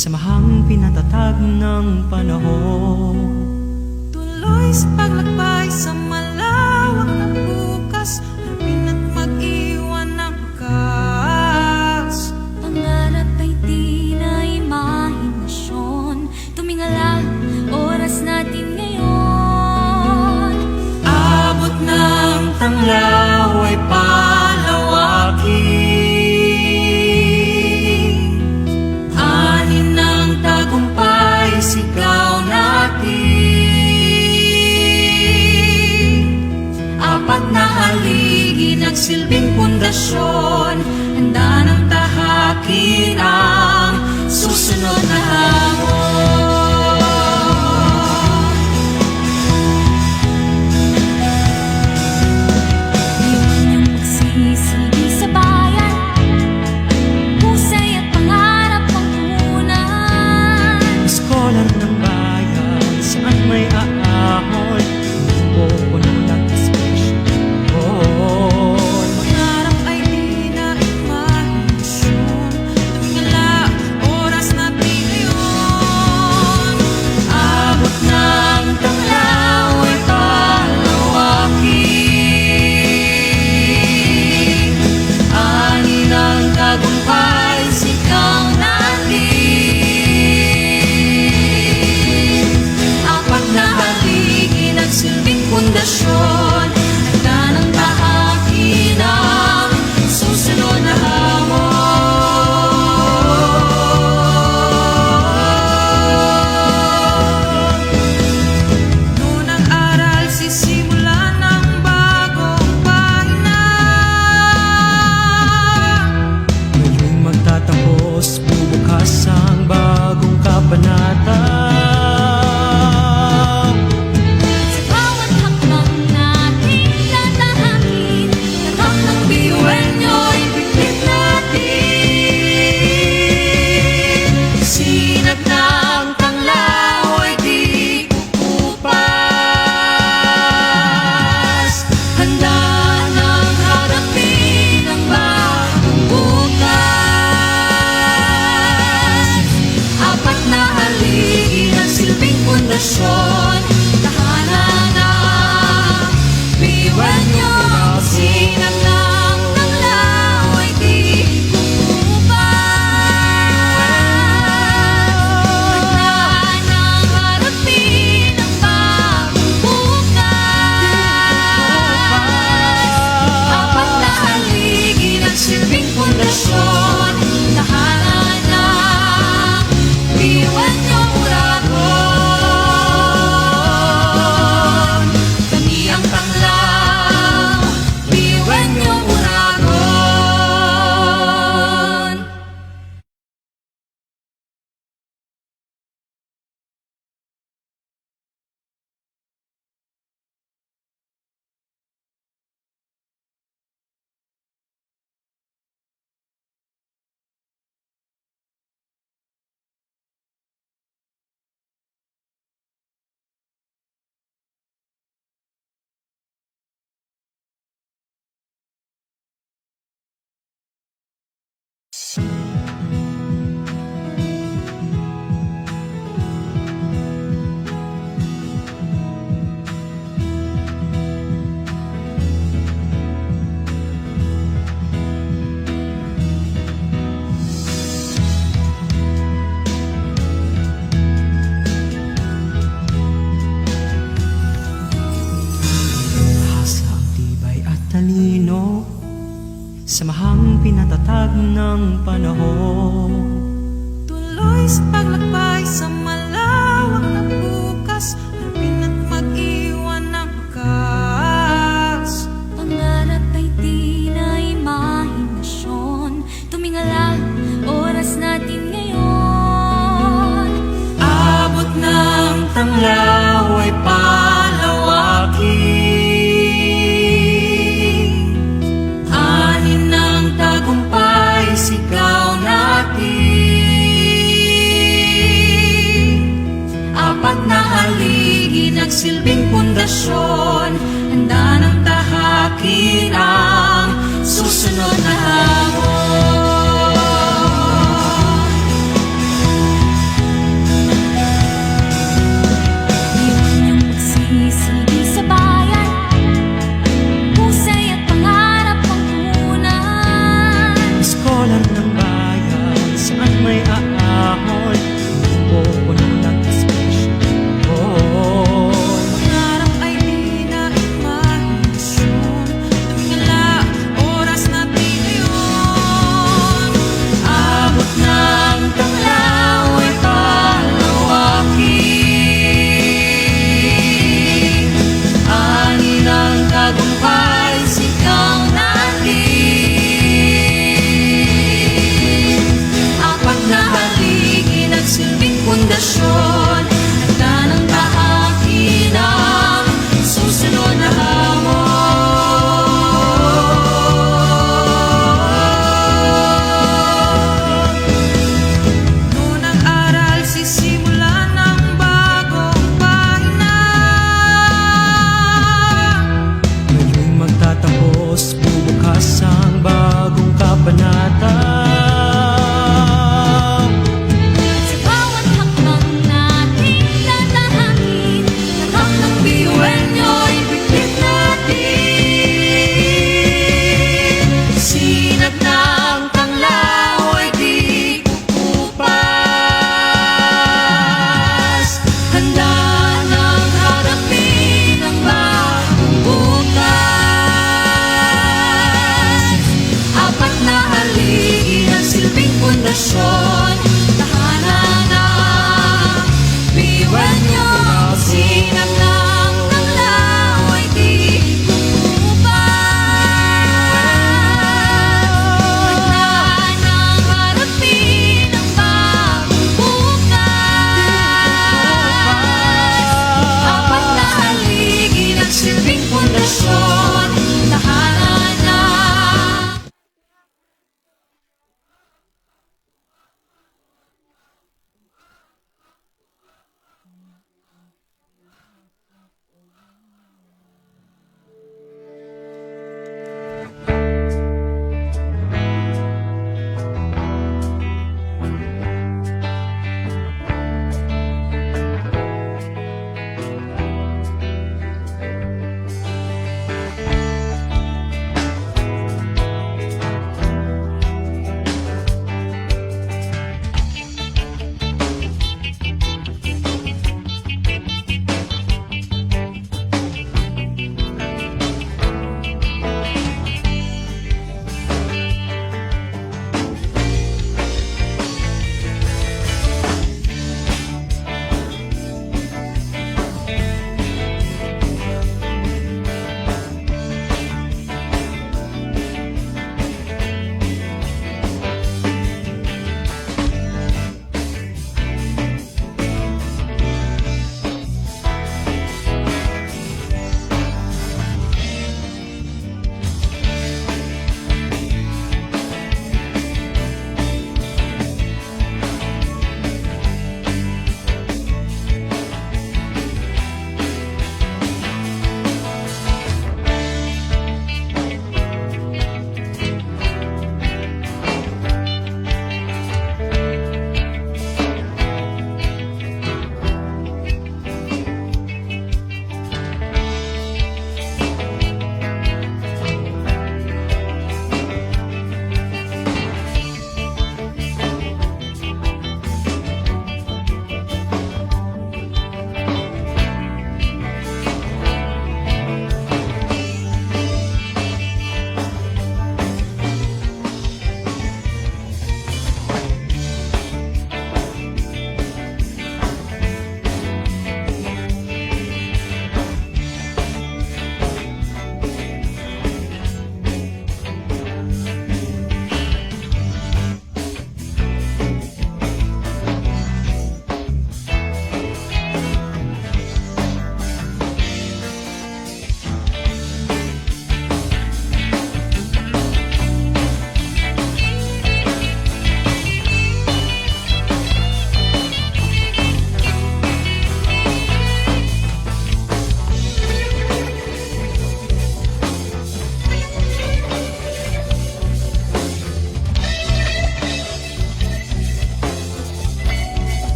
Samahang pinatatag ng panahon, tuloy sa paglakbay sa malawak na bukas, harapin at mag-iwan ng wakas. Pangarap ay di na imahinasyon, tumingala, oras natin ngayon. abot ng tanglaw ay palawakin, anin ng tagumpay sigaw natin. Apat na haligi nagsilbing pundasyon, handa ng tahakin ang susunod na hamon. Yun yung pagsisilbi sa bayan, husay at pangarap ang punan. Eskolan ng bayan, saan may aahon, pupuno ng inspirasyon. Pangarap ay di na imahinasyon, tumingala, oras natin ngayon. Abot ng tanglaw ay palawakin, ani ng tagumpay sigaw natin. Apat na haligi nagsilbing pundasyon, handa ng tahakin ang susunod na hamon. Noon ang aral, sisimulan ng bagong pahina. Ngayong magtatapos, bubukas ang bagong kabanata. Sa bawat hakbang natin tatahakin, lahat ng biyuan nyo'y biglit natin. Sinag ng tanglaw ay di kukupas, handa ng harapin ang bagong bukas. Apat na haligi ng silbing pundasyon, tahanan na biyuan nyo. Sinag ng tanglaw ay di kukupas, Handa ng harapin ang bagong bukas. Apat na haligi ng silbing pundasyon, tahanan na Biyuan niyo uragon, kami ang tanglaw, biyuan niyo uragon. Hasa ang tibay at talino, samahang pinatatag ng panahon. Tuloy sa paglakbay sa malawak na bukas, harapin at mag-iwan ng wakas. Pangarap ay di na imahinasyon, tumingala, oras natin ngayon. Abot ng tanglaw ay palawakin, anin ng tagumpay sigaw natin. Apat na haligi nagsilbing pundasyon, handa ng tahakin ang susunod na hamon.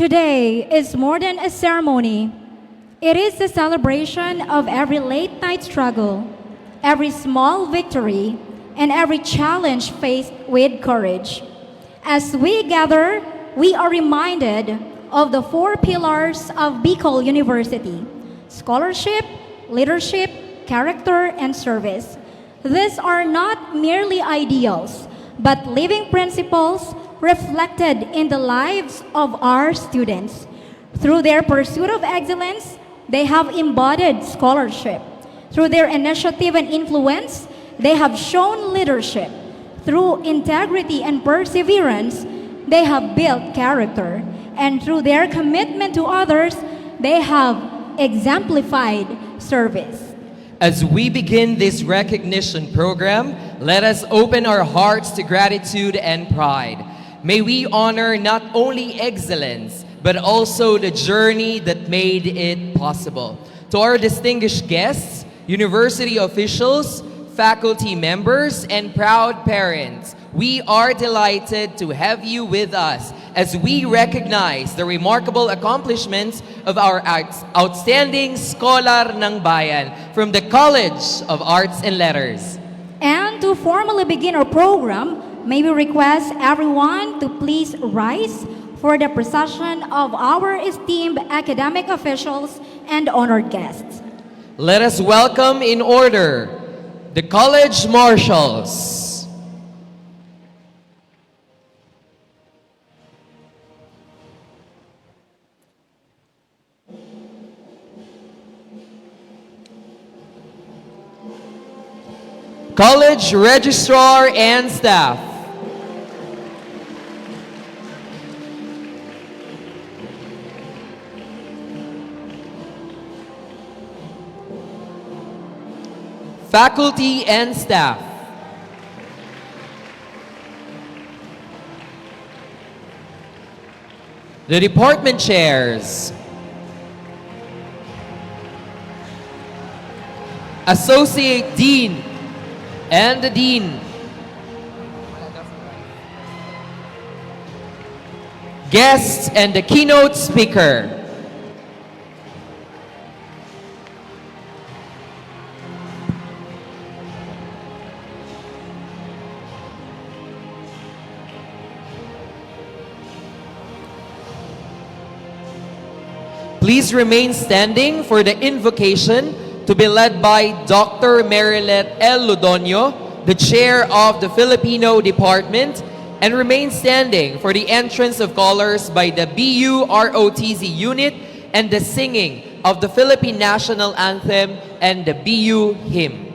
Today is more than a ceremony. It is a celebration of every late night struggle, every small victory, and every challenge faced with courage. As we gather, we are reminded of the four pillars of Bicol University: scholarship, leadership, character, and service. These are not merely ideals, but living principles reflected in the lives of our students. Through their pursuit of excellence, they have embodied scholarship. Through their initiative and influence, they have shown leadership. Through integrity and perseverance, they have built character. And through their commitment to others, they have exemplified service. As we begin this recognition program, let us open our hearts to gratitude and pride. May we honor not only excellence, but also the journey that made it possible. To our distinguished guests, university officials, faculty members, and proud parents, we are delighted to have you with us as we recognize the remarkable accomplishments of our outstanding Scholar ng Bayan from the College of Arts and Letters. And to formally begin our program, may we request everyone to please rise for the procession of our esteemed academic officials and honored guests. Let us welcome in order the College Marshals. College Registrar and staff. Faculty and staff. The department chairs. Associate Dean and the Dean. Guests and the keynote speaker. Please remain standing for the invocation to be led by Dr. Marilet L. Ludonio, the chair of the Filipino Department, and remain standing for the entrance of callers by the BUROTZ unit and the singing of the Philippine National Anthem and the BU hymn.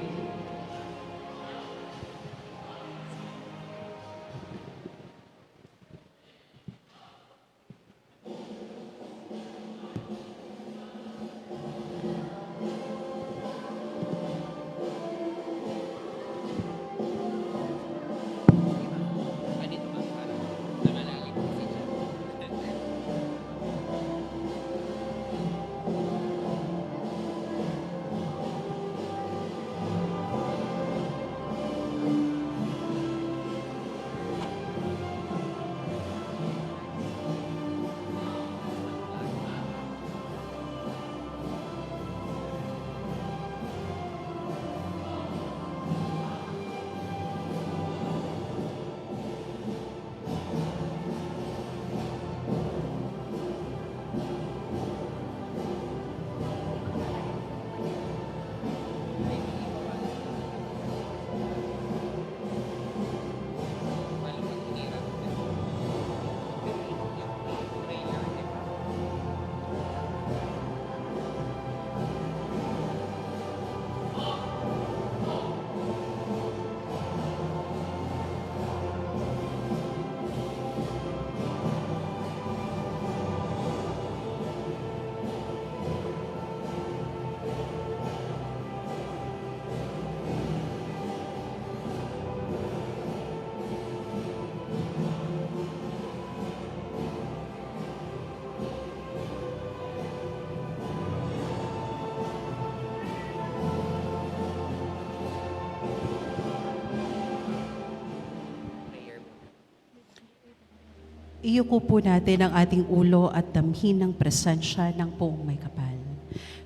Iyuko po natin ang ating ulo at damhin ng presensya ng Poong May Kapal.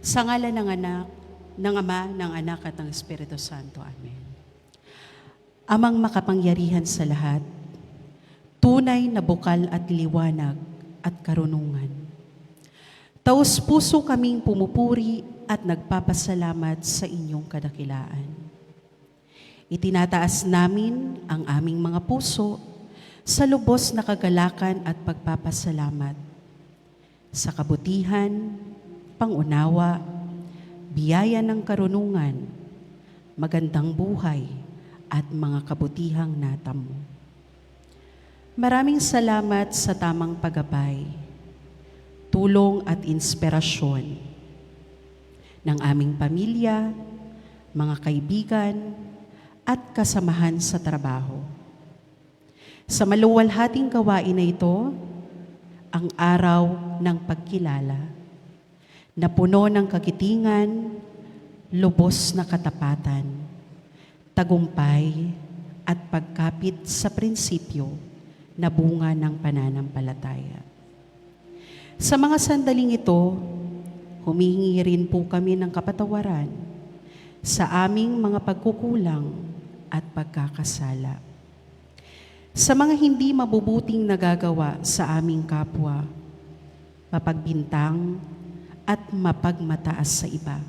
Sa ngalan ng Anak, ng Ama, ng Anak at ng Espiritu Santo. Amen. Amang makapangyarihan sa lahat, tunay na bukal at liwanag at karunungan. Taos puso kaming pumupuri at nagpapasalamat sa inyong kadakilaan. Itinataas namin ang aming mga puso sa lubos na kagalakan at pagpapasalamat sa kabutihan, pangunawa, biyaya ng karunungan, magandang buhay, at mga kabutihang natamo. Maraming salamat sa tamang paggabay, tulong at inspirasyon ng aming pamilya, mga kaibigan, at kasamahan sa trabaho. Sa maluwalhating gawain na ito, ang araw ng pagkilala, na puno ng kagitingan, lubos na katapatan, tagumpay, at pagkapit sa prinsipyo na bunga ng pananampalataya. Sa mga sandaling ito, humihingi rin po kami ng kapatawaran sa aming mga pagkukulang at pagkakasala. Sa mga hindi mabubuting nagagawa sa aming kapwa, mapagbintang at mapagmataas sa iba.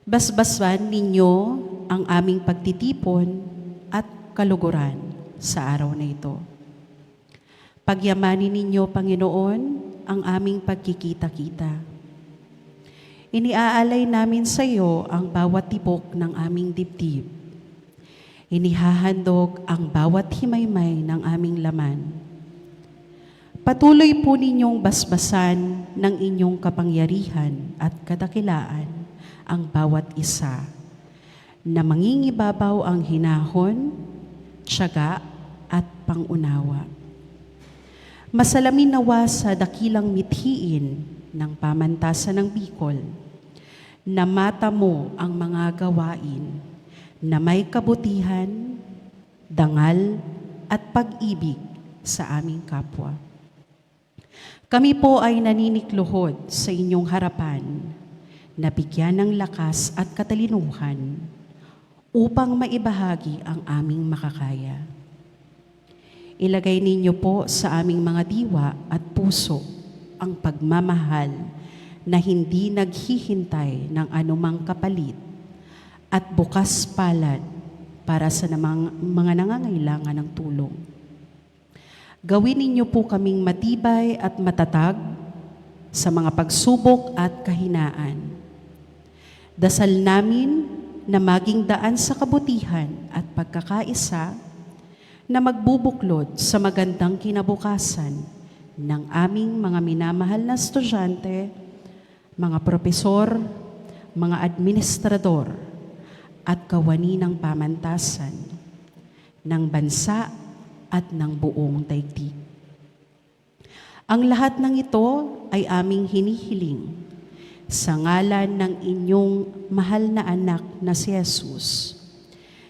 Basbasan ninyo ang aming pagtitipon at kaluguran sa araw na ito. Pagyamanin ninyo, Panginoon, ang aming pagkikita-kita. Iniaalay namin sa iyo ang bawat tibok ng aming dibdib. Inihahandog ang bawat himaymay ng aming laman. Patuloy po ninyong basbasan ng inyong kapangyarihan at kadakilaan ang bawat isa, na mangingibabaw ang hinahon, tiyaga at pangunawa. Masalamin nawa sa dakilang mithiin ng pamantasan ng Bicol, na mata mo ang mga gawain na may kabutihan, dangal at pag-ibig sa aming kapwa. Kami po ay naninikluhod sa inyong harapan na bigyan ng lakas at katalinuhan upang maibahagi ang aming makakaya. Ilagay ninyo po sa aming mga diwa at puso ang pagmamahal na hindi naghihintay ng anumang kapalit at bukas palad para sa mga nangangailangan ng tulong. Gawin ninyo po kaming matibay at matatag sa mga pagsubok at kahinaan. Dasal namin na maging daan sa kabutihan at pagkakaisa na magbubuklod sa magandang kinabukasan ng aming mga minamahal na estudyante, mga propesor, mga administrador, at kawani ng pamantasan ng bansa at ng buong daigdig. Ang lahat ng ito ay aming hinihiling sa ngalan ng inyong mahal na anak na si Jesus,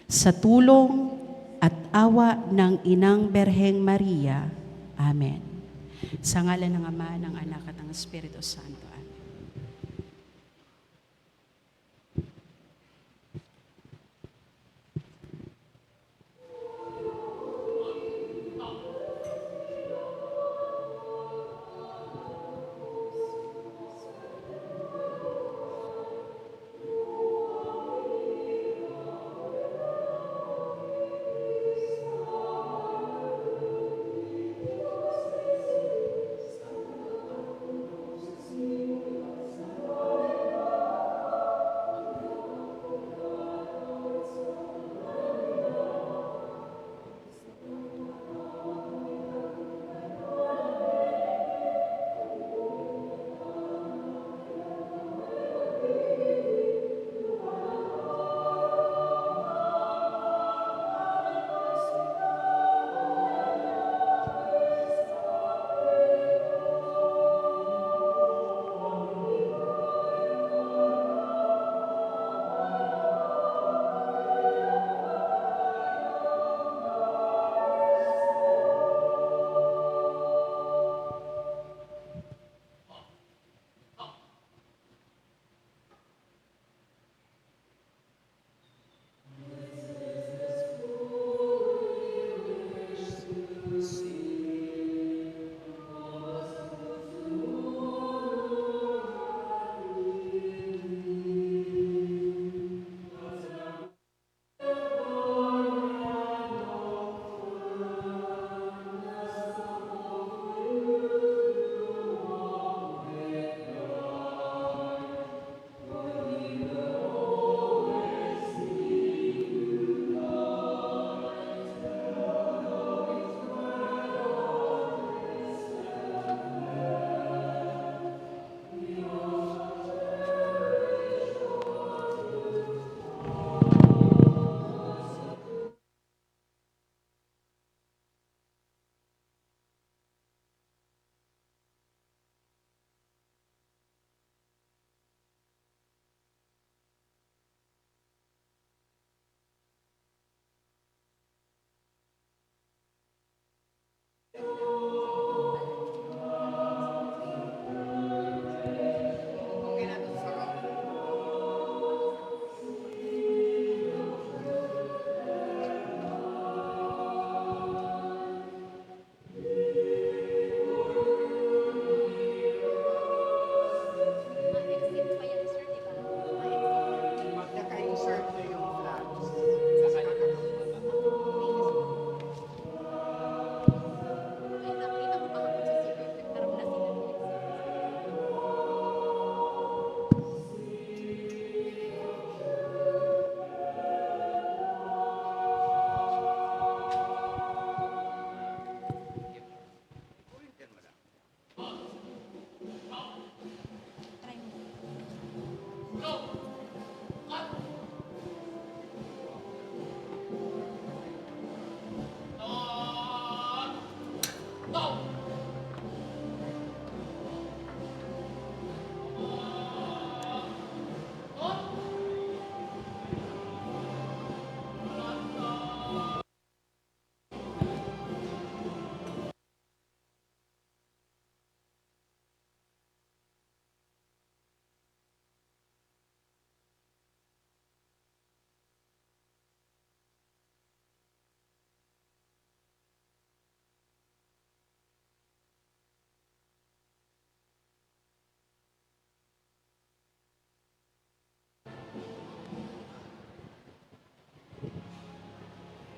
sa tulong at awa ng Inang Berheng Maria. Amen. Sa ngalan ng Ama, ng Anak at ng Espiritu Santo. Amen.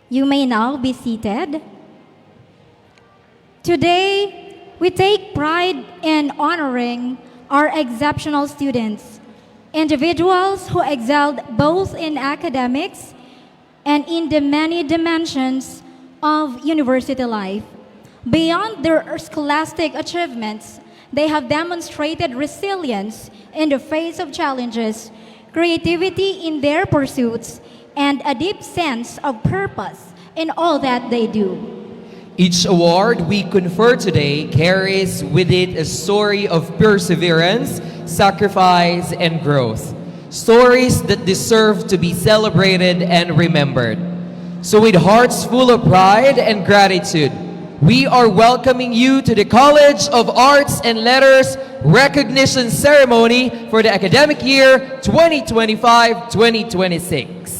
You may now be seated. Today, we take pride in honoring our exceptional students, individuals who excelled both in academics and in the many dimensions of university life. Beyond their scholastic achievements, they have demonstrated resilience in the face of challenges, creativity in their pursuits, and a deep sense of purpose in all that they do. Each award we confer today carries with it a story of perseverance, sacrifice, and growth. Stories that deserve to be celebrated and remembered. So with hearts full of pride and gratitude, we are welcoming you to the College of Arts and Letters Recognition Ceremony for the academic year 2025-2026.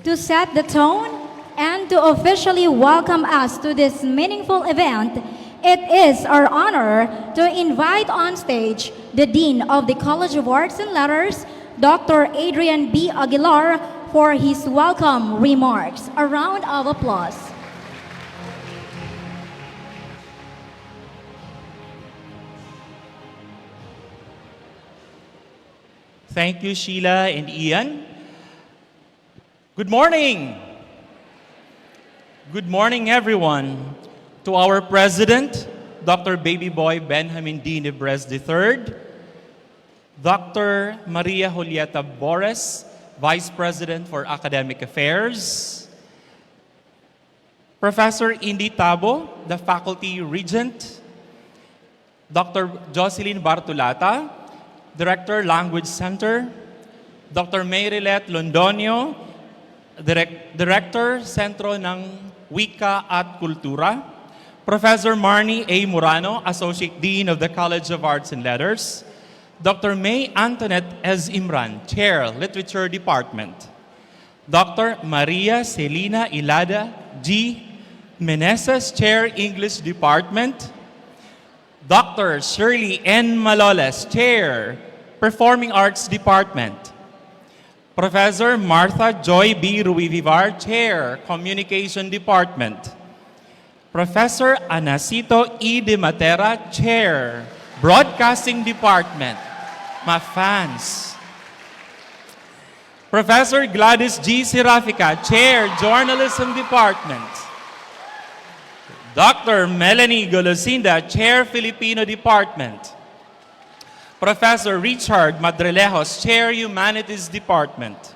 To set the tone and to officially welcome us to this meaningful event, it is our honor to invite on stage the Dean of the College of Arts and Letters, Dr. Adrian B. Aguilar, for his welcome remarks. A round of applause. Thank you, Sheila and Ian. Good morning. Good morning, everyone. To our President, Dr. Baby Boy Benjamin D. Nebres III, Dr. Maria Julieta Bores, Vice President for Academic Affairs, Professor Indy Tabo, the Faculty Regent, Dr. Jocelyn Bartulata, Director, Language Center, Dr. Mayrilet Londonio, Director, Sentro ng Wika at Kultura, Professor Marnie A. Murano, Associate Dean of the College of Arts and Letters, Dr. May Antoinette S. Imran, Chair, Literature Department, Dr. Maria Celina Ilada G. Meneses, Chair, English Department, Dr. Shirley N. Maloles, Chair, Performing Arts Department, Professor Martha Joy B. Ruivivar, Chair, Communication Department, Professor Anacito E. De Matera, Chair, Broadcasting Department, my fans, Professor Gladys G. Serafica, Chair, Journalism Department, Dr. Melanie Golosinda, Chair, Filipino Department, Professor Richard Madrelejos, Chair, Humanities Department,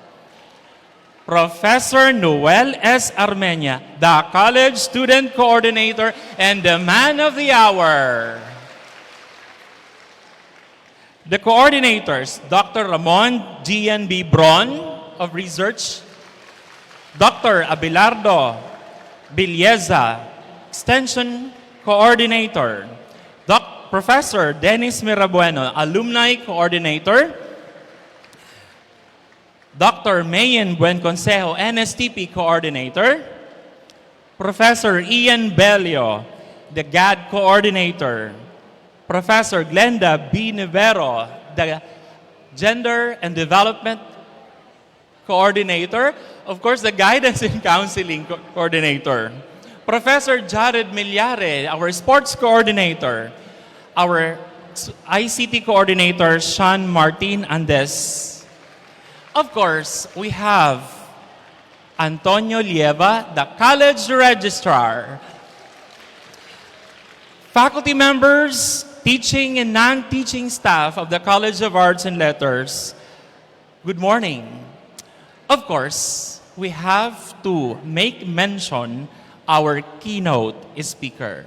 Professor Noel S. Armenia, the College Student Coordinator and the Man of the Hour. The coordinators, Dr. Ramon G.N.B. Bron of Research, Dr. Abelardo Bilyeza, Extension Coordinator, Professor Dennis Mirabueno, Alumni Coordinator, Dr. Mayen Buenconsejo, NSTP Coordinator, Professor Ian Belio, the GAD Coordinator, Professor Glenda B. Nivero, the Gender and Development Coordinator, of course, the Guidance and Counseling Coordinator, Professor Jared Milyare, our Sports Coordinator, our ICT Coordinator, Sean Martin Andes. Of course, we have Antonio Lieva, the College Registrar, faculty members, teaching and non-teaching staff of the College of Arts and Letters. Good morning. Of course, we have to make mention our keynote speaker,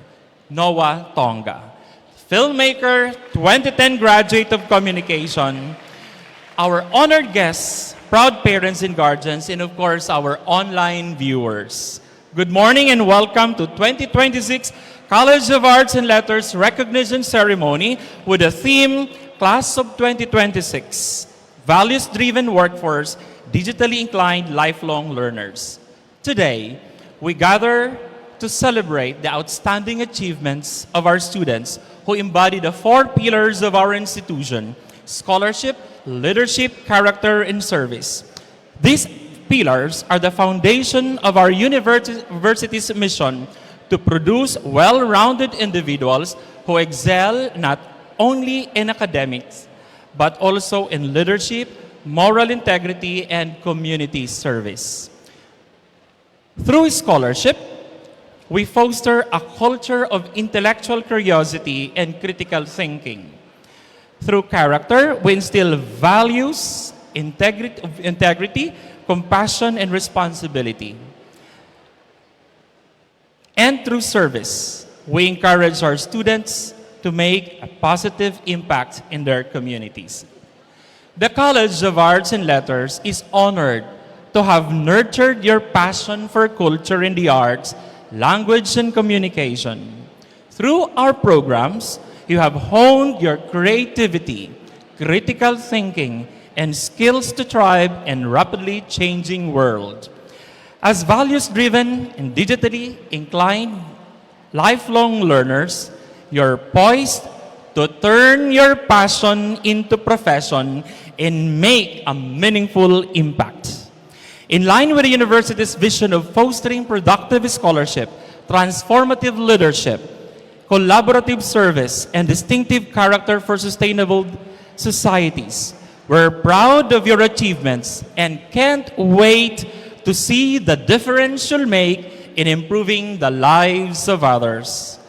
Noah Tonga, filmmaker, 2010 graduate of communication, our honored guests, proud parents and guardians, and of course, our online viewers. Good morning and welcome to 2026 College of Arts and Letters Recognition Ceremony with the theme, Class of 2026, Values-Driven Workforce, Digitally Inclined Lifelong Learners. Today, we gather to celebrate the outstanding achievements of our students who embody the four pillars of our institution: scholarship, leadership, character, and service. These pillars are the foundation of our university's mission to produce well-rounded individuals who excel not only in academics, but also in leadership, moral integrity, and community service. Through scholarship, we foster a culture of intellectual curiosity and critical thinking. Through character, we instill values, integrity, compassion, and responsibility. And through service, we encourage our students to make a positive impact in their communities. The College of Arts and Letters is honored to have nurtured your passion for culture and the arts, language, and communication. Through our programs, you have honed your creativity, critical thinking, and skills to thrive in rapidly changing world. As values-driven and digitally inclined lifelong learners, you're poised to turn your passion into profession and make a meaningful impact. In line with the university's vision of fostering productive scholarship, transformative leadership, collaborative service, and distinctive character for sustainable societies, we're proud of your achievements and can't wait to see the difference you'll make in improving the lives of others.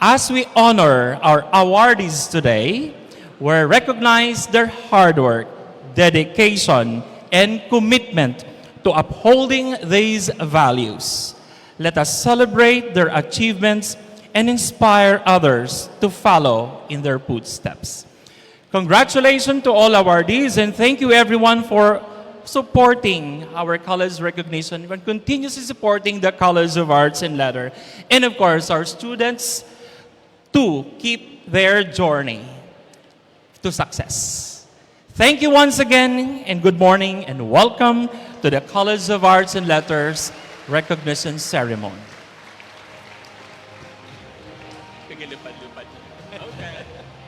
As we honor our awardees today, we recognize their hard work, dedication, and commitment to upholding these values. Let us celebrate their achievements and inspire others to follow in their footsteps. Congratulations to all awardees, and thank you everyone for supporting our college recognition and continuously supporting the College of Arts and Letters, and of course our students to keep their journey to success. Thank you once again, and good morning, and welcome to the College of Arts and Letters recognition ceremony.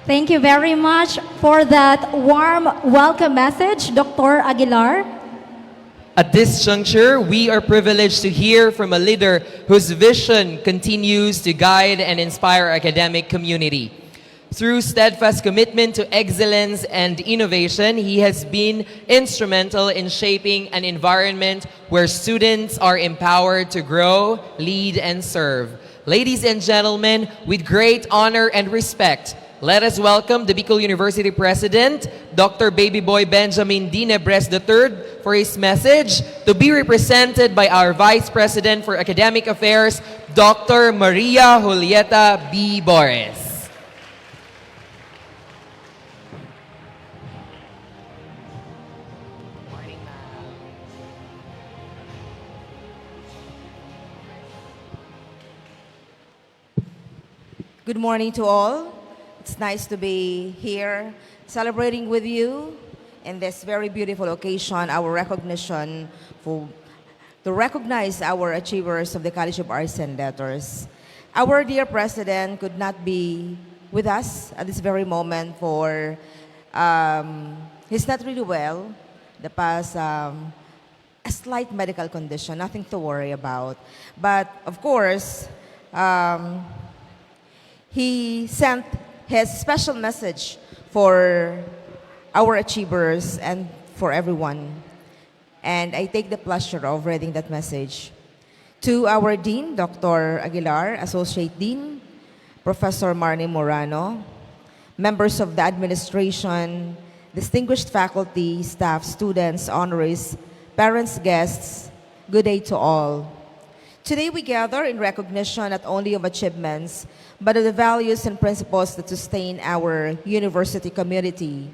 Thank you very much for that warm welcome message, Dr. Aguilar. At this juncture, we are privileged to hear from a leader whose vision continues to guide and inspire our academic community. Through steadfast commitment to excellence and innovation, he has been instrumental in shaping an environment where students are empowered to grow, lead, and serve. Ladies and gentlemen, with great honor and respect, let us welcome the Bicol University President, Dr. Baby Boy Benjamin D. Nebres III, for his message, to be represented by our Vice President for Academic Affairs, Dr. Maria Julieta B. Boris. Good morning to all. It's nice to be here celebrating with you in this very beautiful occasion, our recognition to recognize our achievers of the College of Arts and Letters. Our dear President could not be with us at this very moment for, he's not really well, the past, a slight medical condition, nothing to worry about. But of course, he sent his special message for our achievers and for everyone. And I take the pleasure of reading that message. To our Dean, Dr. Aguilar, Associate Dean, Professor Marnie Morano, members of the administration, distinguished faculty, staff, students, honorees, parents, guests, good day to all. Today we gather in recognition not only of achievements, but of the values and principles that sustain our university community.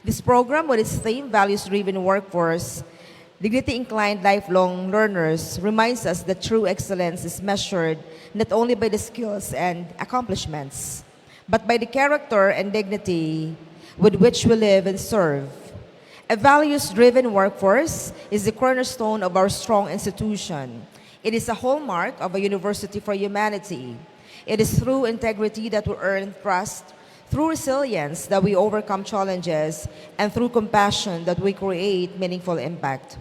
This program, with its theme, Values-Driven Workforce, Dignity-Inclined Lifelong Learners, reminds us that true excellence is measured not only by the skills and accomplishments, but by the character and dignity with which we live and serve. A values-driven workforce is the cornerstone of our strong institution. It is a hallmark of a university for humanity. It is through integrity that we earn trust, through resilience that we overcome challenges, and through compassion that we create meaningful impact.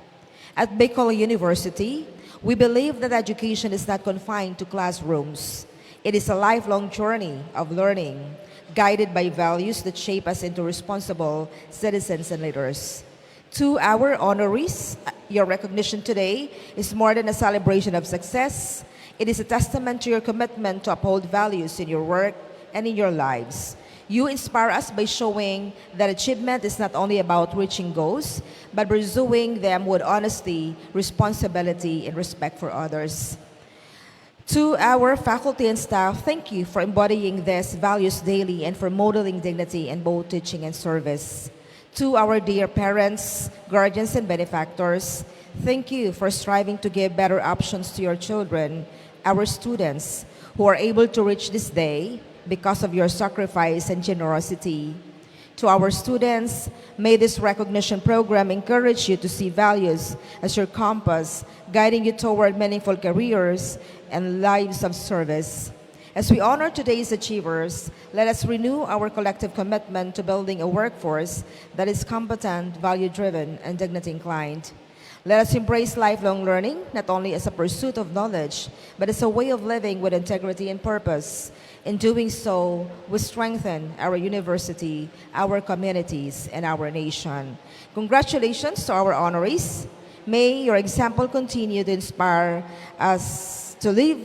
At Bicol University, we believe that education is not confined to classrooms. It is a lifelong journey of learning, guided by values that shape us into responsible citizens and leaders. To our honorees, your recognition today is more than a celebration of success. It is a testament to your commitment to uphold values in your work and in your lives. You inspire us by showing that achievement is not only about reaching goals, but pursuing them with honesty, responsibility, and respect for others. To our faculty and staff, thank you for embodying these values daily and for modeling dignity in both teaching and service. To our dear parents, guardians, and benefactors, thank you for striving to give better options to your children, our students, who are able to reach this day because of your sacrifice and generosity. To our students, may this recognition program encourage you to see values as your compass, guiding you toward meaningful careers and lives of service. As we honor today's achievers, let us renew our collective commitment to building a workforce that is competent, value-driven, and dignity-inclined. Let us embrace lifelong learning, not only as a pursuit of knowledge, but as a way of living with integrity and purpose. In doing so, we strengthen our university, our communities, and our nation. Congratulations to our honorees. May your example continue to inspire us to live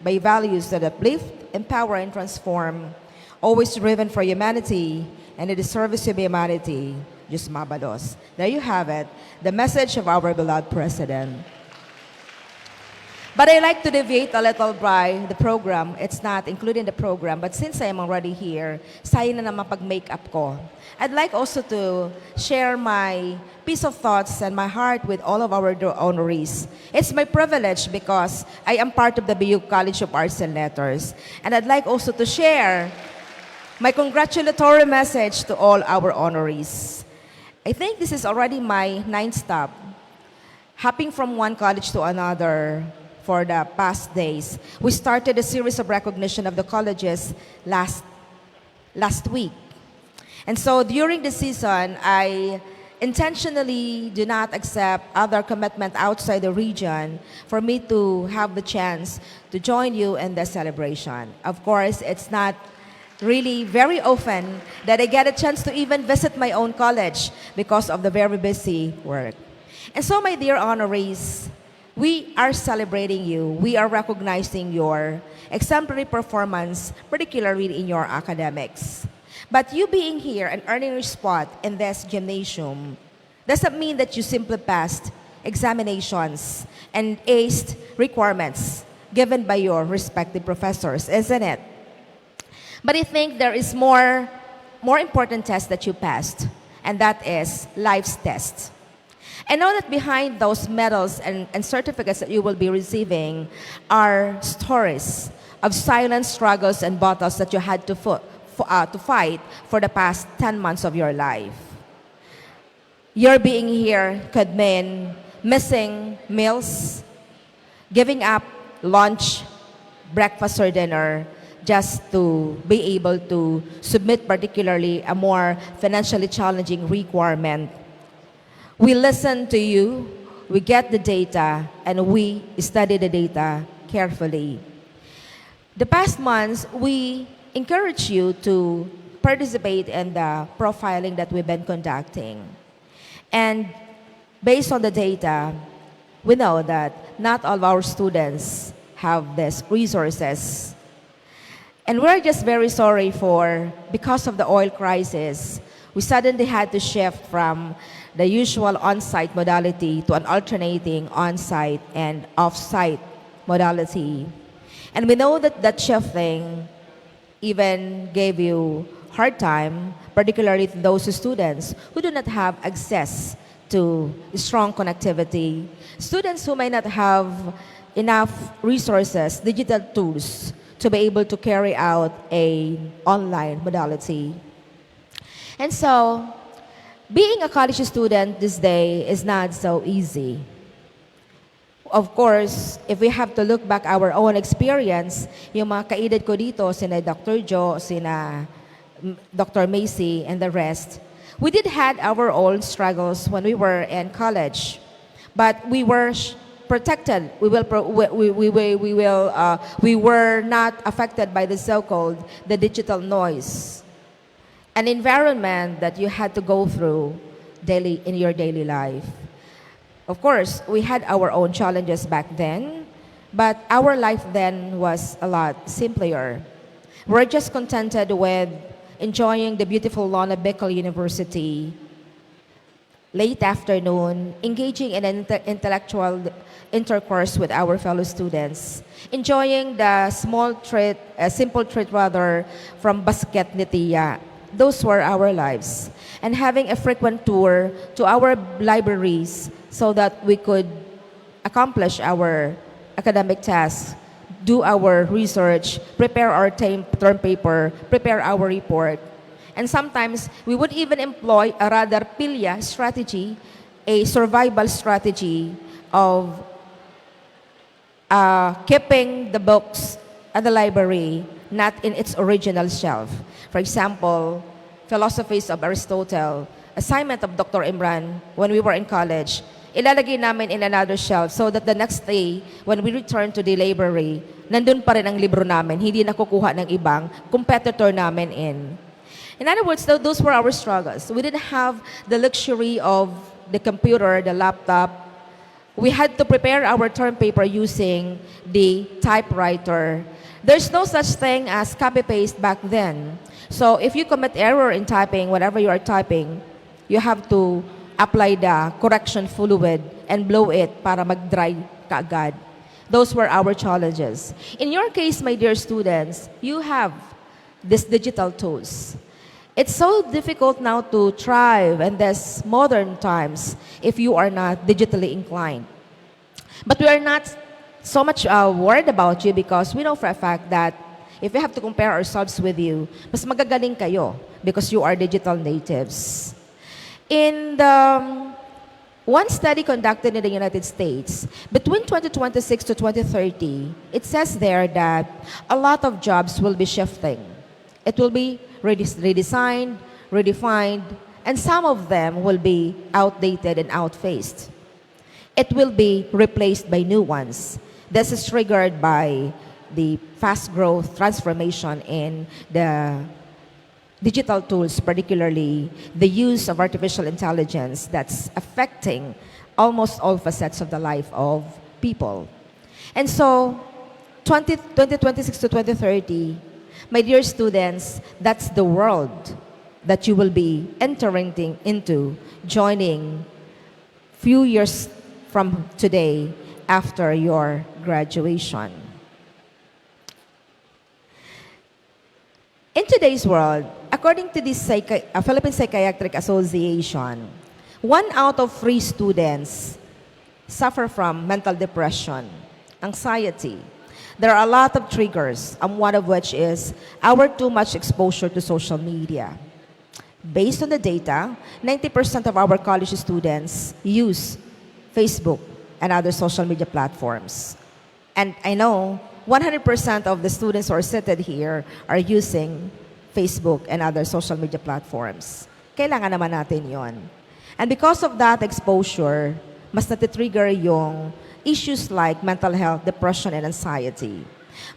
by values that uplift, empower, and transform, always driven for humanity and in the service of humanity. Diyos mabalos. There you have it, the message of our beloved President. But I like to deviate a little by the program. It's not included in the program, but since I am already here, sayang na naman pag-makeup ko. I'd like also to share my piece of thoughts and my heart with all of our honorees. It's my privilege because I am part of the BU College of Arts and Letters. And I'd like also to share my congratulatory message to all our honorees. I think this is already my 9th stop, hopping from one college to another for the past days. We started a series of recognition of the colleges last week. And so during the season, I intentionally do not accept other commitment outside the region for me to have the chance to join you in the celebration. Of course, it's not really very often that I get a chance to even visit my own college because of the very busy work. And so, my dear honorees, we are celebrating you. We are recognizing your exemplary performance, particularly in your academics. But you being here and earning your spot in this gymnasium doesn't mean that you simply passed examinations and aced requirements given by your respective professors, isn't it? But I think there is more important test that you passed, and that is life's test. I know that behind those medals and certificates that you will be receiving are stories of silent struggles and battles that you had to fight for the past 10 months of your life. Your being here could mean missing meals, giving up lunch, breakfast, or dinner, just to be able to submit particularly a more financially challenging requirement. We listen to you, we get the data, and we study the data carefully. The past months, we encourage you to participate in the profiling that we've been conducting. And based on the data, we know that not all of our students have these resources. And we're just very sorry because of the oil crisis, we suddenly had to shift from the usual on-site modality to an alternating on-site and off-site modality. And we know that that shifting even gave you hard time, particularly to those students who do not have access to strong connectivity, students who may not have enough resources, digital tools, to be able to carry out an online modality. And so, being a college student this day is not so easy. Of course, if we have to look back our own experience, yung mga kaedad ko dito, sina Dr. Joe, sina Dr. Macy, and the rest, we did had our own struggles when we were in college. But we were protected. We were not affected by the so-called the digital noise, an environment that you had to go through daily in your daily life. Of course, we had our own challenges back then, but our life then was a lot simpler. We're just contented with enjoying the beautiful lawn of Bicol University, late afternoon, engaging in an intellectual intercourse with our fellow students, enjoying the small treat, a simple treat rather, from Basket ni Tia. Those were our lives. And having a frequent tour to our libraries so that we could accomplish our academic tasks, do our research, prepare our term paper, prepare our report. And sometimes we would even employ a rather pilya strategy, a survival strategy of keeping the books at the library not in its original shelf. For example, Philosophies of Aristotle, assignment of Dr. Imran when we were in college, ilalagay namin in another shelf so that the next day, when we return to the library, nandun pa rin ang libro namin, hindi nakukuha ng ibang competitor namin in. In other words, those were our struggles. We didn't have the luxury of the computer, the laptop. We had to prepare our term paper using the typewriter. There's no such thing as copy-paste back then. So if you commit error in typing, whatever you are typing, you have to apply the correction fluid and blow it para mag-dry kaagad. Those were our challenges. In your case, my dear students, you have these digital tools. It's so difficult now to thrive in these modern times if you are not digitally inclined. But we are not so much worried about you because we know for a fact that if we have to compare ourselves with you, mas magagaling kayo because you are digital natives. In the one study conducted in the United States, between 2026 to 2030, it says there that a lot of jobs will be shifting. It will be redesigned, redefined, and some of them will be outdated and outphased. It will be replaced by new ones. This is triggered by the fast growth transformation in the digital tools, particularly the use of artificial intelligence that's affecting almost all facets of the life of people. And so, 2026 to 2030, my dear students, that's the world that you will be entering into, joining few years from today after your graduation. In today's world, according to the Philippine Psychiatric Association, 1 out of 3 students suffer from mental depression, anxiety. There are a lot of triggers, one of which is our too much exposure to social media. Based on the data, 90% of our college students use Facebook and other social media platforms. And I know 100% of the students who are seated here are using Facebook and other social media platforms. Kailangan naman natin yon. And because of that exposure, mas natitrigger yung issues like mental health, depression, and anxiety.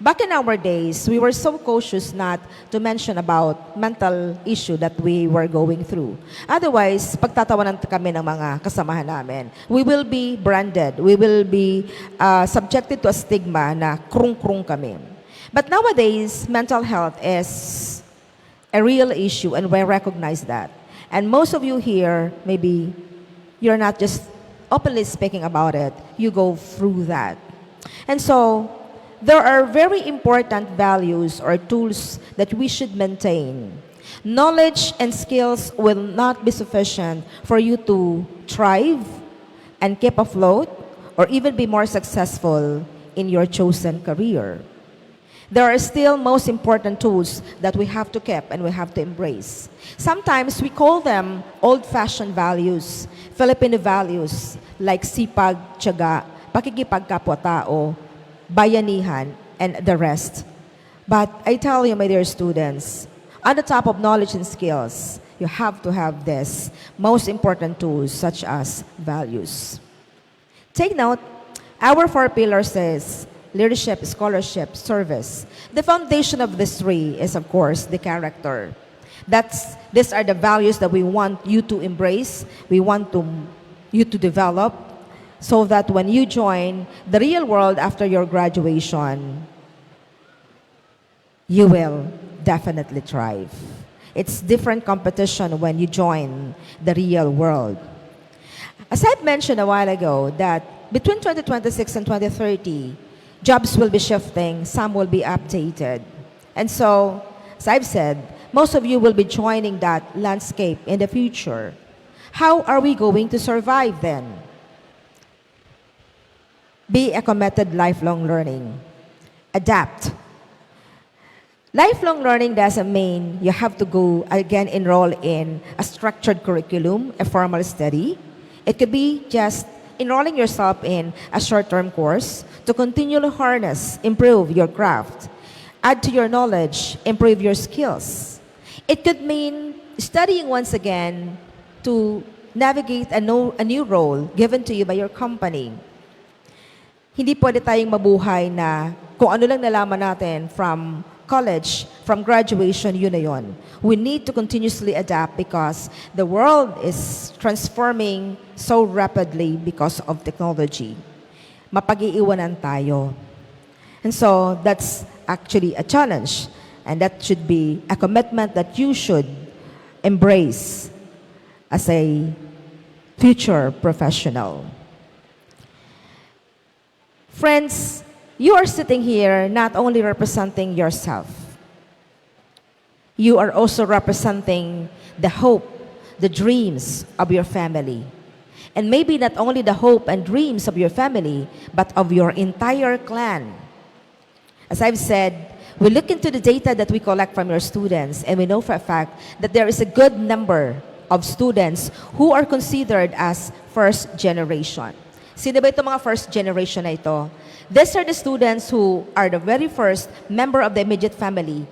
Back in our days, we were so cautious not to mention about mental issue that we were going through. Otherwise, pagtatawanan kami ng mga kasamahan namin. We will be branded. We will be subjected to a stigma na krung-krung kami. But nowadays, mental health is a real issue and we recognize that. And most of you here, maybe you're not just openly speaking about it, you go through that. And so, there are very important values or tools that we should maintain. Knowledge and skills will not be sufficient for you to thrive and keep afloat or even be more successful in your chosen career. There are still most important tools that we have to keep and we have to embrace. Sometimes we call them old-fashioned values, Filipino values like sipag, tiyaga, pakikipagkapwa-tao, bayanihan, and the rest. But I tell you, my dear students, on the top of knowledge and skills, you have to have this most important tools such as values. Take note, our 4 pillars is leadership, scholarship, service. The foundation of these 3 is, of course, the character. These are the values that we want you to embrace, you to develop, so that when you join the real world after your graduation, you will definitely thrive. It's different competition when you join the real world. As I've mentioned a while ago, that between 2026 and 2030, jobs will be shifting, some will be updated. And so, as I've said, most of you will be joining that landscape in the future. How are we going to survive then? Be a committed lifelong learning. Adapt. Lifelong learning doesn't mean you have to go again enroll in a structured curriculum, a formal study. It could be just enrolling yourself in a short-term course to continually harness, improve your craft, add to your knowledge, improve your skills. It could mean studying once again to navigate a new role given to you by your company. Hindi pwede tayong mabuhay na kung ano lang nalaman natin from college, from graduation, yun na yun. We need to continuously adapt because the world is transforming so rapidly because of technology. Mapag-iiwanan tayo. And so that's actually a challenge, and that should be a commitment that you should embrace as a future professional. Friends, you are sitting here not only representing yourself, you are also representing the hope, the dreams of your family. And maybe not only the hope and dreams of your family, but of your entire clan. As I've said, we look into the data that we collect from your students, and we know for a fact that there is a good number of students who are considered as first generation. Sino ba itong mga first generation na ito? These are the students who are the very first member of the immediate family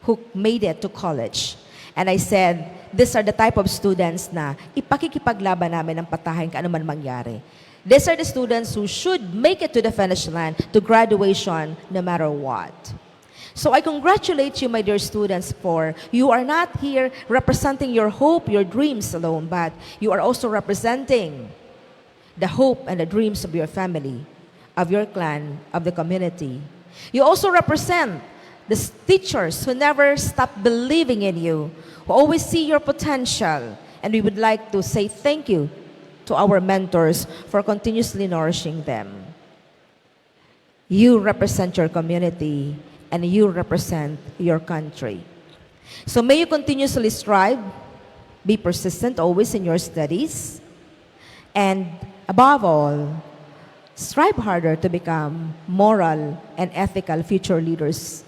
who made it to college. And I said, these are the type of students na ipakikipaglaban namin ng patahin ka anuman mangyari. These are the students who should make it to the finish line, to graduation, no matter what. So I congratulate you, my dear students, for you are not here representing your hope, your dreams alone, but you are also representing the hope and the dreams of your family, of your clan, of the community. You also represent the teachers who never stop believing in you, who always see your potential. And we would like to say thank you to our mentors for continuously nourishing them. You represent your community and you represent your country. So may you continuously strive, be persistent always in your studies, and above all, strive harder to become moral and ethical future leaders.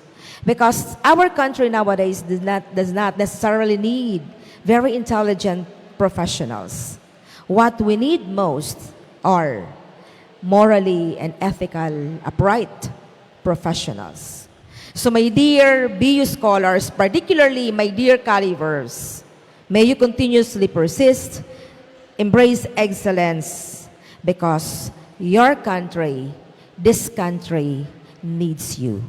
Because our country nowadays does not necessarily need very intelligent professionals. What we need most are morally and ethical, upright professionals. So my dear BU scholars, particularly my dear calibers, may you continuously persist, embrace excellence, because your country, this country, needs you.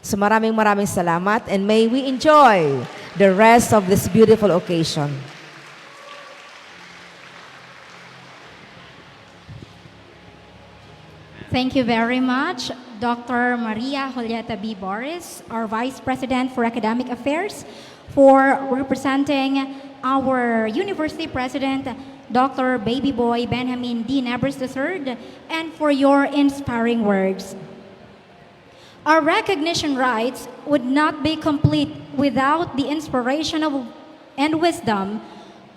So maraming salamat, and may we enjoy the rest of this beautiful occasion. Thank you very much, Dr. Maria Julieta B. Boris, our Vice President for Academic Affairs, for representing our University President, Dr. Baby Boy Benjamin D. Nebres III, and for your inspiring words. Our recognition rites would not be complete without the inspiration and wisdom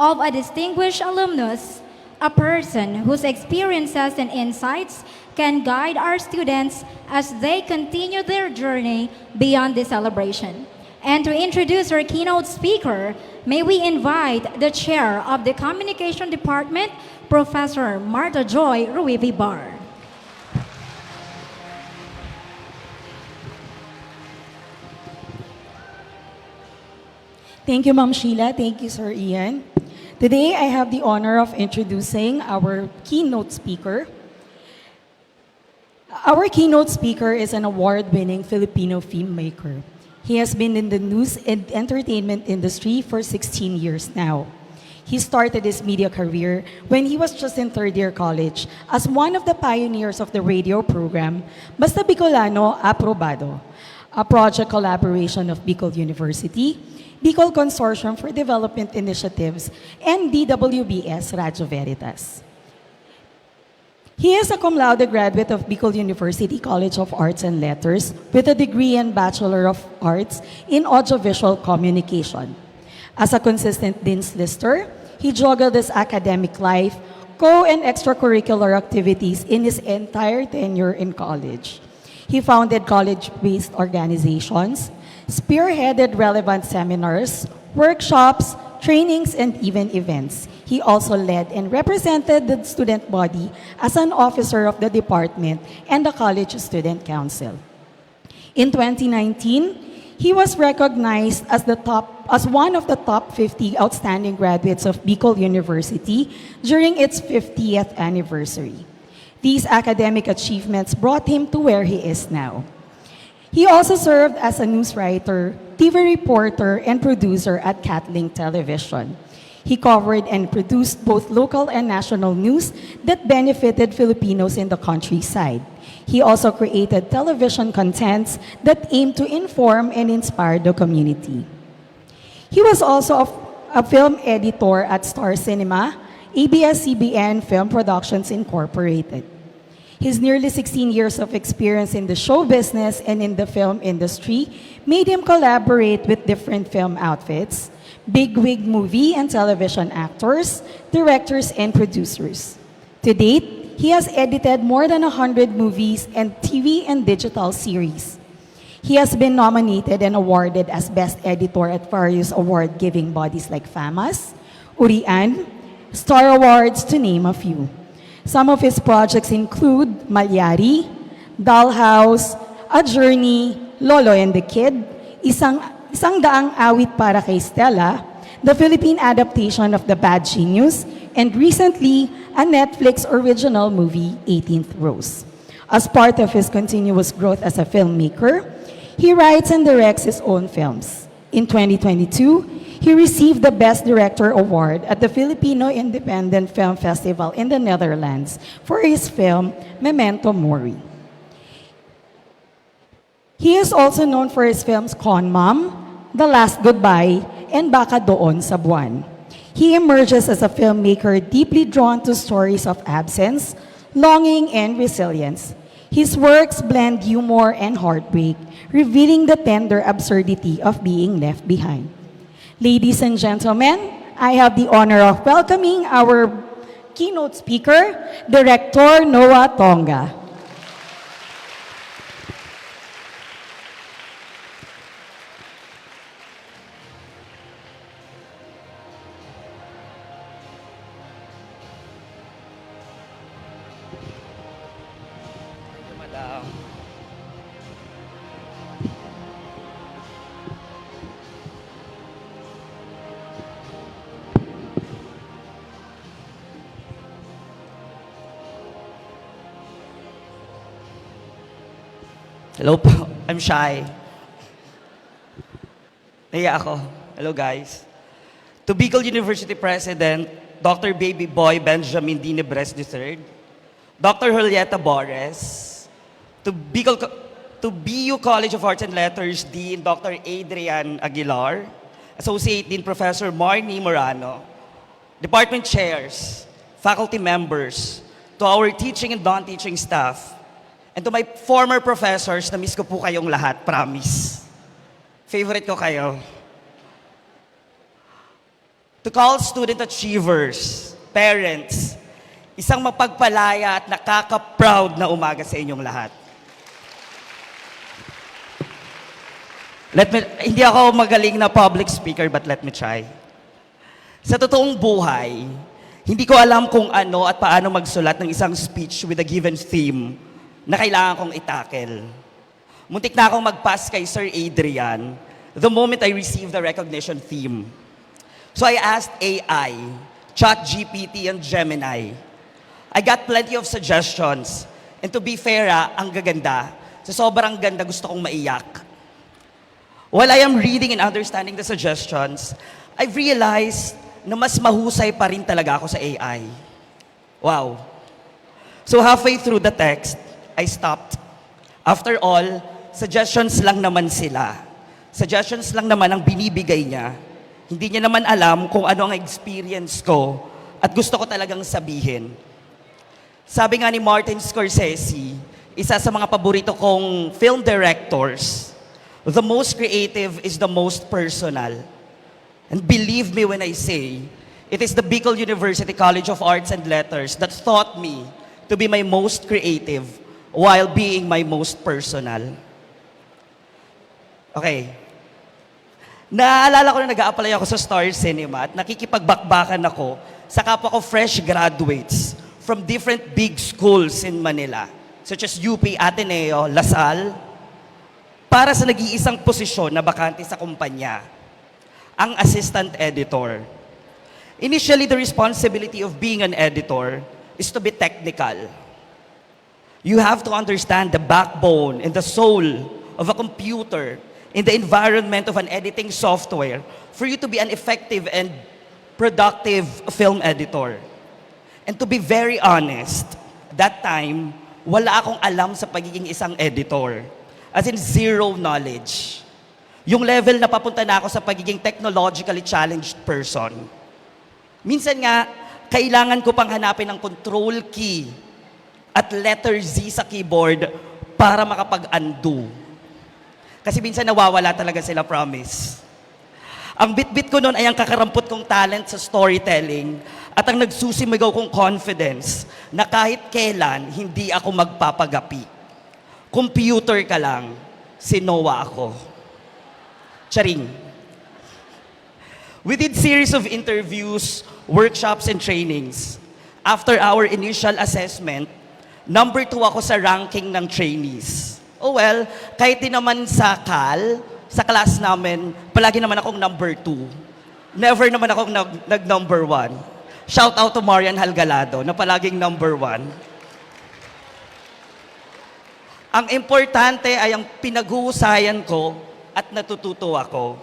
of a distinguished alumnus, a person whose experiences and insights can guide our students as they continue their journey beyond the celebration. And to introduce our keynote speaker, may we invite the Chair of the Communication Department, Professor Marta Joy Ruivibar. Thank you, Ma'am Sheila. Thank you, Sir Ian. Today, I have the honor of introducing our keynote speaker. Our keynote speaker is an award-winning Filipino filmmaker. He has been in the news and entertainment industry for 16 years now. He started his media career when he was just in third-year college as one of the pioneers of the radio program Basta Bicolano Aprobado, a project collaboration of Bicol University, Bicol Consortium for Development Initiatives, and DWBS Radio Veritas. He is a cum laude graduate of Bicol University College of Arts and Letters with a degree in Bachelor of Arts in Audiovisual Communication. As a consistent Dean's Lister, he juggled his academic life, and extracurricular activities in his entire tenure in college. He founded college-based organizations, spearheaded relevant seminars, workshops, trainings, and even events. He also led and represented the student body as an officer of the department and the College Student Council. In 2019, he was recognized as one of the top 50 outstanding graduates of Bicol University during its 50th anniversary. These academic achievements brought him to where he is now. He also served as a news writer, TV reporter, and producer at Catlink Television. He covered and produced both local and national news that benefited Filipinos in the countryside. He also created television contents that aimed to inform and inspire the community. He was also a film editor at Star Cinema, ABS-CBN Film Productions Incorporated. His nearly 16 years of experience in the show business and in the film industry made him collaborate with different film outfits, bigwig movie and television actors, directors, and producers. To date, he has edited more than 100 movies and TV and digital series. He has been nominated and awarded as Best Editor at various award-giving bodies like FAMAS, Urian, Star Awards, to name a few. Some of his projects include Malyari, Dollhouse, A Journey, Lolo and the Kid, Isang Daang Awit Para Kay Stella, the Philippine adaptation of The Bad Genius, and recently, a Netflix original movie, 18th Rose. As part of his continuous growth as a filmmaker, he writes and directs his own films. In 2022, he received the Best Director Award at the Filipino Independent Film Festival in the Netherlands for his film, Memento Mori. He is also known for his films Con Mom, The Last Goodbye, and Baka Doon sa Buwan. He emerges as a filmmaker deeply drawn to stories of absence, longing, and resilience. His works blend humor and heartbreak, revealing the tender absurdity of being left behind. Ladies and gentlemen, I have the honor of welcoming our keynote speaker, Director Noah Tonga. Hello po. I'm shy. Naiya ako. Hello, guys. To Bicol University President, Dr. Baby Boy Benjamin Dinebres III, Dr. Julieta Bores, to BU College of Arts and Letters Dean Dr. Adrian Aguilar, Associate Dean Professor Marnie Morano, Department Chairs, faculty members, to our teaching and non-teaching staff, and to my former professors, na-miss ko po kayong lahat, promise. Favorite ko kayo. To all student achievers, parents, isang mapagpalaya at nakaka-proud na umaga sa inyong lahat. Hindi ako magaling na public speaker, but let me try. Sa totoong buhay, hindi ko alam kung ano at paano magsulat ng isang speech with a given theme na kailangan kong itakel. Muntik na akong mag-pass kay Sir Adrian the moment I received the recognition theme. So I asked AI, ChatGPT, and Gemini. I got plenty of suggestions, And to be fair, ang gaganda. Sa sobrang ganda, gusto kong maiyak. While I am reading and understanding the suggestions, I've realized na mas mahusay pa rin talaga ako sa AI. Wow. So halfway through the text, I stopped. After all, suggestions lang naman sila. Suggestions lang naman ang binibigay niya. Hindi niya naman alam kung ano ang experience ko at gusto ko talagang sabihin. Sabi nga ni Martin Scorsese, isa sa mga paborito kong film directors, the most creative is the most personal. And believe me when I say, it is the Bicol University College of Arts and Letters that taught me to be my most creative while being my most personal. Okay. Naaalala ko na nag-a-apply ako sa Star Cinema at nakikipagbakbakan ako sa kapwa ko fresh graduates from different big schools in Manila, such as UP, Ateneo, LaSalle, para sa nag-iisang posisyon na bakante sa kumpanya, ang assistant editor. Initially, the responsibility of being an editor is to be technical. You have to understand the backbone and the soul of a computer in the environment of an editing software for you to be an effective and productive film editor. And to be very honest, that time, wala akong alam sa pagiging isang editor. As in, zero knowledge. Yung level na papunta na ako sa pagiging technologically challenged person. Minsan nga, kailangan ko pang hanapin ng control key at letter Z sa keyboard para makapag-undo. Kasi minsan nawawala talaga sila, promise. Ang bit-bit ko noon ay ang kakarampot kong talent sa storytelling at ang nagsusimigaw kong confidence na kahit kailan hindi ako magpapagapi. Computer ka lang, sinowa ako. Charing. We did series of interviews, workshops, and trainings. After our initial assessment, number 2 ako sa ranking ng trainees. Oh well, kahit din naman sa class namin, palagi naman akong number 2. Never naman akong nag-number 1. Shout out to Marian Halgalado na palaging number 1. Ang importante ay ang pinaghuhusayan ko at natututo ako.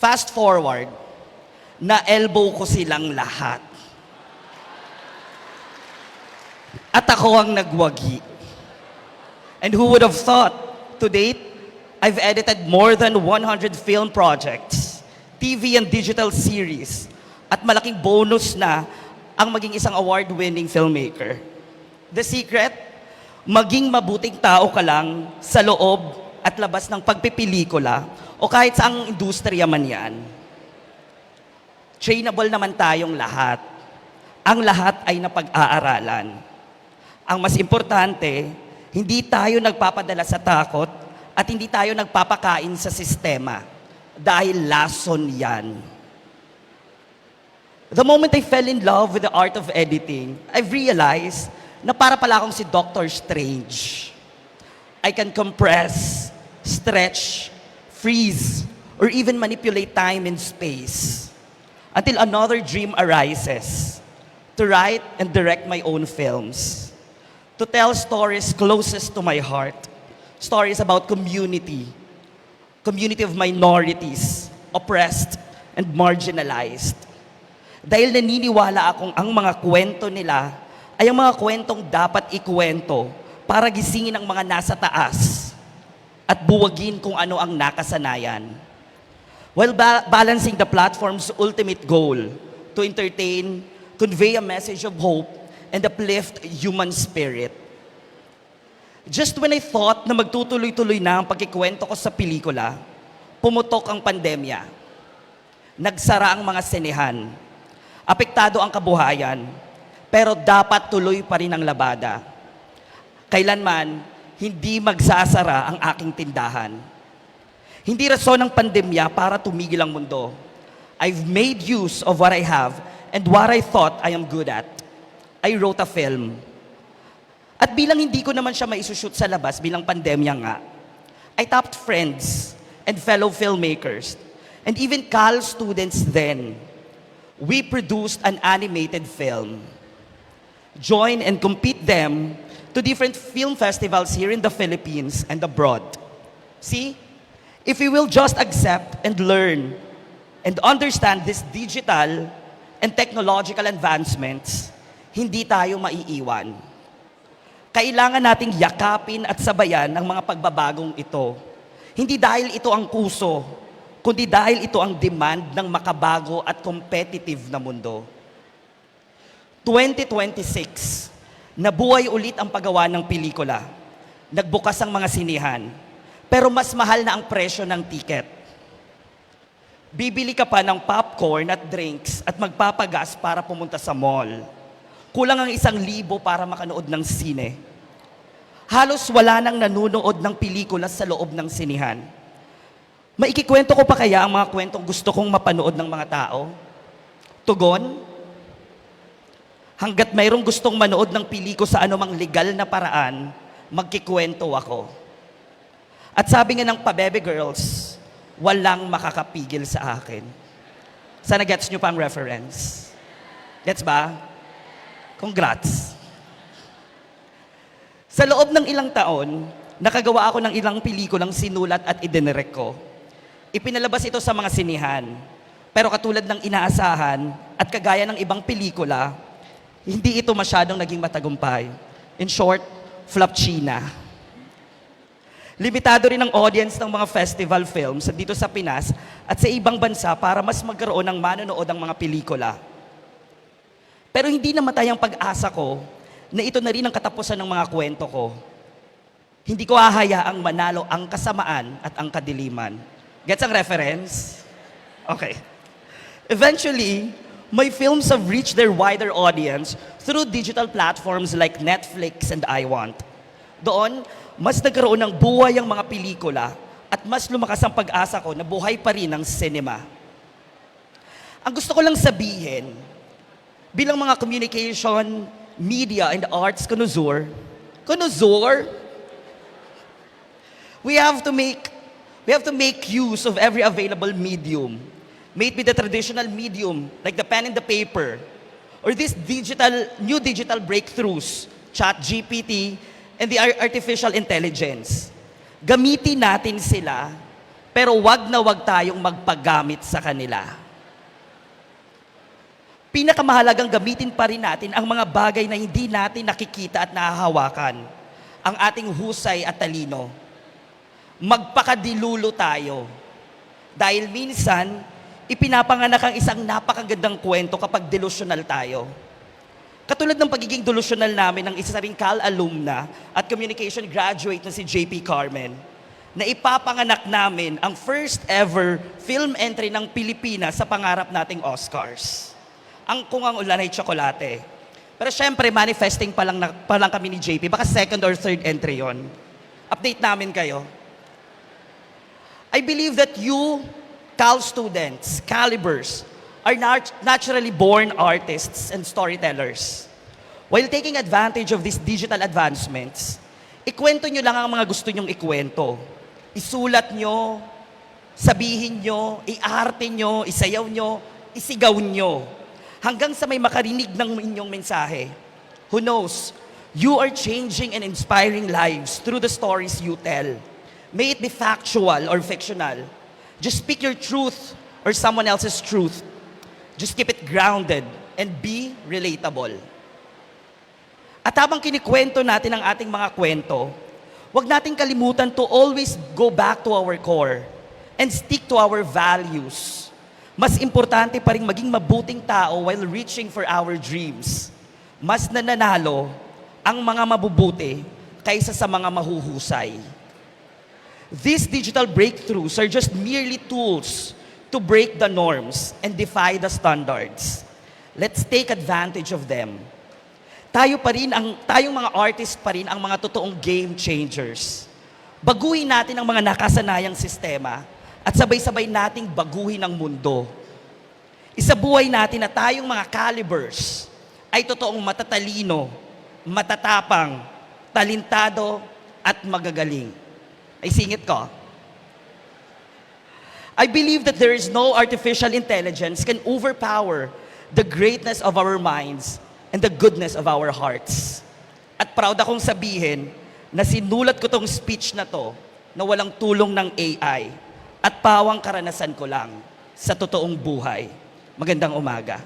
Fast forward, na-elbow ko silang lahat. At ako ang nagwagi. And who would have thought, to date, I've edited more than 100 film projects, TV and digital series, at malaking bonus na ang maging isang award-winning filmmaker. The secret? Maging mabuting tao ka lang sa loob at labas ng pagpipelikula o kahit saang industriya man yan. Trainable naman tayong lahat. Ang lahat ay napag-aaralan. Ang mas importante, hindi tayo nagpapadala sa takot at hindi tayo nagpapakain sa sistema dahil lason yan. The moment I fell in love with the art of editing, I've realized na para pala akong si Dr. Strange. I can compress, stretch, freeze, or even manipulate time and space until another dream arises to write and direct my own films, to tell stories closest to my heart, stories about community of minorities, oppressed and marginalized. Dahil naniniwala akong ang mga kwento nila ay ang mga kwentong dapat ikuwento para gisingin ang mga nasa taas at buwagin kung ano ang nakasanayan. While balancing the platform's ultimate goal to entertain, convey a message of hope, and uplift human spirit. Just when I thought na magtutuloy-tuloy na ang pagkikwento ko sa pelikula, pumutok ang pandemya. Nagsara ang mga sinehan. Apektado ang kabuhayan, pero dapat tuloy pa rin ang labada. Kailanman, hindi magsasara ang aking tindahan. Hindi rason ng pandemya para tumigil ang mundo. I've made use of what I have and what I thought I am good at. I wrote a film. At bilang hindi ko naman siya maisushoot sa labas bilang pandemya nga, I tapped friends and fellow filmmakers and even CAL students then. We produced an animated film. join and compete them to different film festivals here in the Philippines and abroad. See, if we will just accept and learn and understand this digital and technological advancements, hindi tayo maiiwan. Kailangan nating yakapin at sabayan ang mga pagbabagong ito. Hindi dahil ito ang kuso, kundi dahil ito ang demand ng makabago at competitive na mundo. 2026, nabuhay ulit ang paggawa ng pelikula. Nagbukas ang mga sinihan, pero mas mahal na ang presyo ng ticket. Bibili ka pa ng popcorn at drinks at magpapagas para pumunta sa mall. Kulang ang 1,000 para makanood ng sine. Halos wala nang nanunood ng pelikula sa loob ng sinihan. Maikikwento ko pa kaya ang mga kwentong gusto kong mapanood ng mga tao? Tugon? Hanggat mayroong gustong manood ng peliko sa anumang legal na paraan, magkikwento ako. At sabi nga ng Pabebe Girls, walang makakapigil sa akin. Sana gets nyo pa ang reference. Gets ba? Congrats. Sa loob ng ilang taon, nakagawa ako ng ilang pelikulang sinulat at idinirect ko. Ipinalabas ito sa mga sinihan. Pero katulad ng inaasahan at kagaya ng ibang pelikula, hindi ito masyadong naging matagumpay. In short, flop China. Limitado rin ang audience ng mga festival films dito sa Pinas at sa ibang bansa para mas magkaroon ng manonood ang mga pelikula. Pero hindi namatay ang pag-asa ko na ito na rin ang katapusan ng mga kwento ko. Hindi ko hahayaang manalo ang kasamaan at ang kadiliman. Gets ang reference? Okay. Eventually, my films have reached their wider audience through digital platforms like Netflix and iWant. Doon, mas nagkaroon ng buhay ang mga pelikula at mas lumakas ang pag-asa ko na buhay pa rin ang cinema. Ang gusto ko lang sabihin, bilang mga communication, media, and arts connoisseur, we have to make use of every available medium. May it be the traditional medium, like the pen and the paper, or these new digital breakthroughs, ChatGPT, and the artificial intelligence. Gamitin natin sila, pero wag na wag tayong magpagamit sa kanila. Pinakamahalagang gamitin pa rin natin ang mga bagay na hindi natin nakikita at nahahawakan. Ang ating husay at talino. Magpakadilulo tayo. Dahil minsan, ipinapanganak ang isang napakagandang kwento kapag delusional tayo. Katulad ng pagiging delusional namin ng isa ring CAL alumna at communication graduate na si JP Carmen, na ipapanganak namin ang first ever film entry ng Pilipinas sa pangarap nating Oscars. Ang Kung Ang Ulan ay Tsokolate. Pero syempre, manifesting pa lang kami ni JP. Baka second or third entry yon. Update namin kayo. I believe that you, CAL students, Calibers, are naturally born artists and storytellers. While taking advantage of these digital advancements, ikwento nyo lang ang mga gusto nyong ikwento. Isulat nyo, sabihin nyo, iarte nyo, isayaw nyo, isigaw nyo. Hanggang sa may makarinig ng inyong mensahe. Who knows? You are changing and inspiring lives through the stories you tell. May it be factual or fictional. Just speak your truth or someone else's truth. Just keep it grounded and be relatable. At habang kinikwento natin ang ating mga kwento, huwag nating kalimutan to always go back to our core and stick to our values. Mas importante pa rin maging mabuting tao while reaching for our dreams. Mas nananalo ang mga mabubuti kaysa sa mga mahuhusay. These digital breakthroughs are just merely tools to break the norms and defy the standards. Let's take advantage of them. Tayong mga artists pa rin ang mga totoong game changers. Baguhin natin ang mga nakasanayang sistema at sabay-sabay nating baguhin ang mundo. Isabuhay natin na tayong mga Calibers ay totoong matatalino, matatapang, talintado, at magagaling. Ay singit ko. I believe that there is no artificial intelligence can overpower the greatness of our minds and the goodness of our hearts. At proud akong sabihin na sinulat ko tong speech na to na walang tulong ng AI at pawang karanasan ko lang sa totoong buhay. Magandang umaga.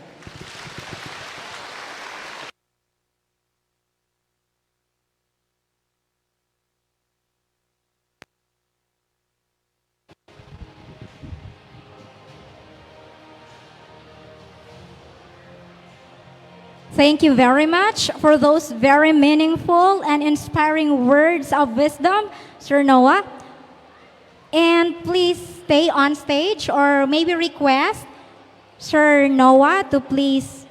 Thank you very much for those very meaningful and inspiring words of wisdom, Sir Noah. And please stay on stage or maybe request Sir Noah to please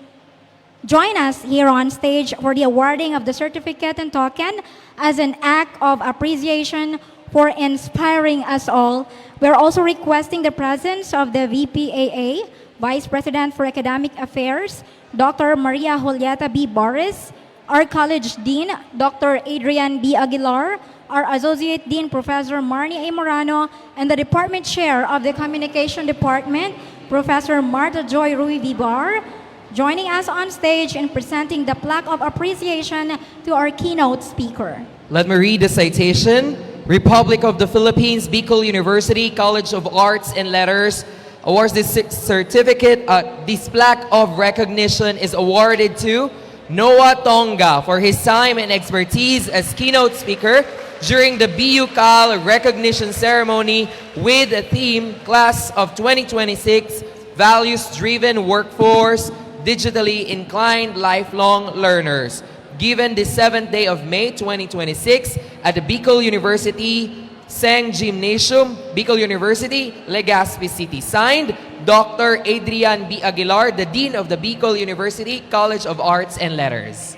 join us here on stage for the awarding of the certificate and token as an act of appreciation for inspiring us all. We're also requesting the presence of the VPAA, Vice President for Academic Affairs, Dr. Maria Julieta B. Boris, our College Dean, Dr. Adrian B. Aguilar, our Associate Dean, Professor Marnie A. Morano, and the Department Chair of the Communication Department, Professor Marta Joy Rui Vivar, joining us on stage and presenting the plaque of appreciation to our keynote speaker. Let me read the citation. Republic of the Philippines, Bicol University, College of Arts and Letters awards this certificate, this plaque of recognition is awarded to Noah Tonga for his time and expertise as keynote speaker during the BUCAL recognition ceremony with the theme Class of 2026, Values-Driven Workforce, Digitally Inclined Lifelong Learners, given the 7th day of May 2026 at the Bicol University BUCENG Gymnasium, Bicol University, Legazpi City. Signed, Dr. Adrian B. Aguilar, the Dean of the Bicol University College of Arts and Letters.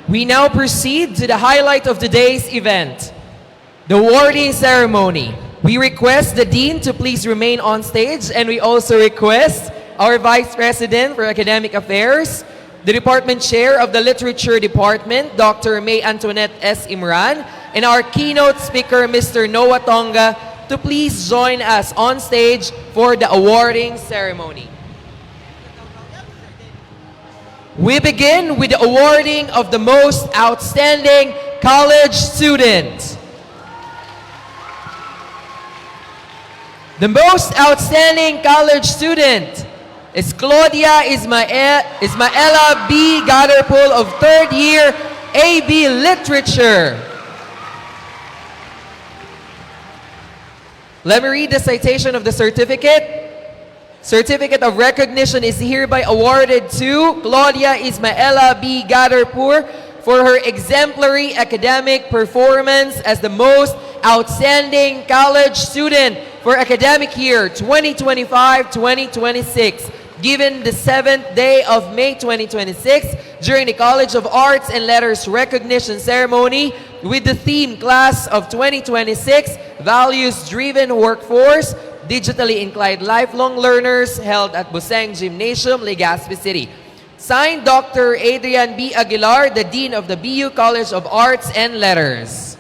We now proceed to the highlight of today's event, the awarding ceremony. We request the Dean to please remain on stage, and we also request our Vice President for Academic Affairs, the Department Chair of the Literature Department, Dr. May Antoinette S. Imran, and our keynote speaker, Mr. Noah Tonga, to please join us on stage for the awarding ceremony. We begin with the awarding of the most outstanding college student. The most outstanding college student is Claudia Ismaela B. Gatterpool of 3rd year AB Literature. Let me read the citation of the certificate. Certificate of recognition is hereby awarded to Claudia Ismaela B. Gatterpool for her exemplary academic performance as the most outstanding college student for academic year 2025-2026, given the 7th day of May 2026 during the College of Arts and Letters recognition ceremony with the theme Class of 2026, Values-Driven Workforce, Digitally Inclined Lifelong Learners, held at BUCENG Gymnasium, Legazpi City. Signed, Dr. Adrian B. Aguilar, the Dean of the BU College of Arts and Letters.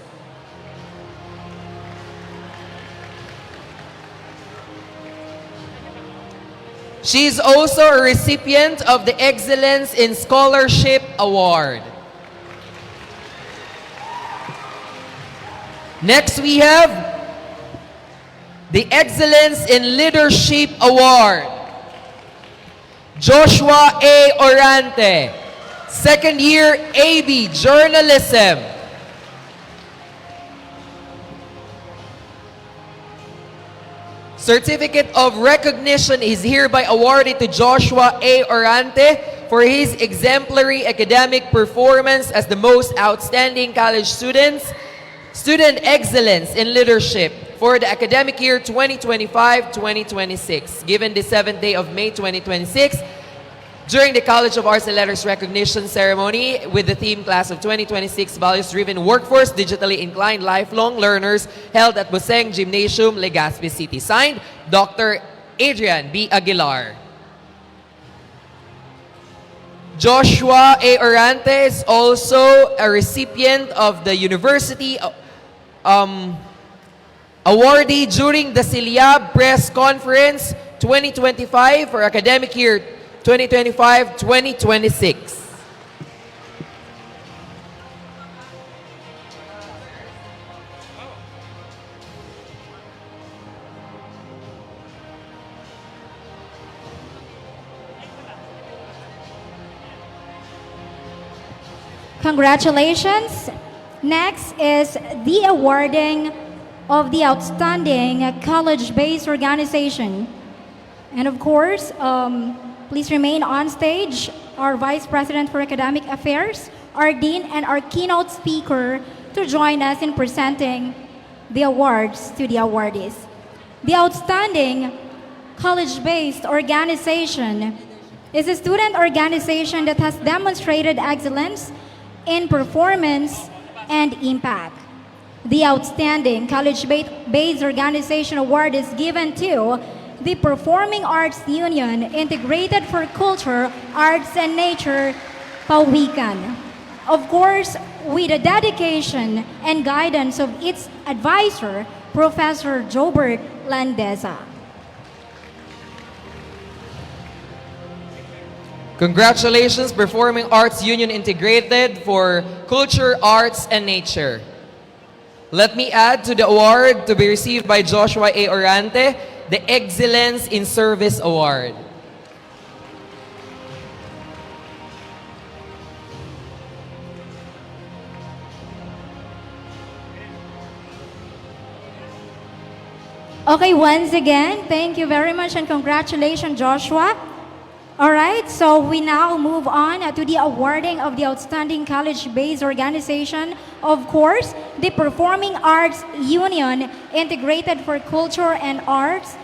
She is also a recipient of the Excellence in Scholarship Award. Next, we have the Excellence in Leadership Award. Joshua A. Orante, 2nd year AB Journalism. Certificate of recognition is hereby awarded to Joshua A. Orante for his exemplary academic performance as the most outstanding college student excellence in leadership for the academic year 2025-2026, given the 7th day of May 2026, during the College of Arts and Letters recognition ceremony with the theme class of 2026 Values-Driven Workforce, Digitally Inclined Lifelong Learners, held at BUCENG Gymnasium, Legazpi City. Signed, Dr. Adrian B. Aguilar. Joshua A. Orante is also a recipient of the University awardee during the Siliab Press Conference 2025 for academic year 2025-2026. Congratulations. Next is the awarding of the outstanding college-based organization. And of course, please remain on stage, our Vice President for Academic Affairs, our Dean, and our keynote speaker to join us in presenting the awards to the awardees. The outstanding college-based organization is a student organization that has demonstrated excellence in performance and impact. The outstanding college-based organization award is given to the Performing Arts Union Integrated for Culture, Arts and Nature, Pawikan. Of course, with the dedication and guidance of its advisor, Professor Jobert Landesa. Congratulations, Performing Arts Union Integrated for Culture, Arts, and Nature. Let me add to the award to be received by Joshua A. Orante, the Excellence in Service Award. Okay, once again, thank you very much and congratulations, Joshua. All right, so we now move on to the awarding of the outstanding college-based organization. Of course, the Performing Arts Union Integrated for Culture and Arts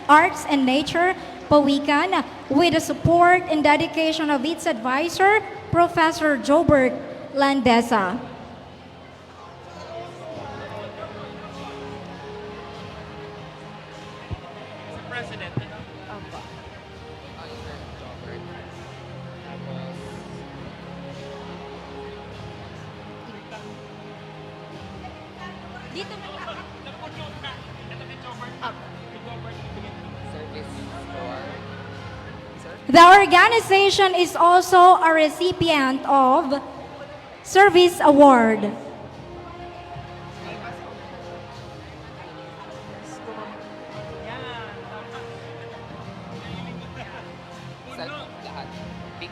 and Nature, Pawikan, with the support and dedication of its advisor, Professor Jobert Landesa. The organization is also a recipient of Service Award.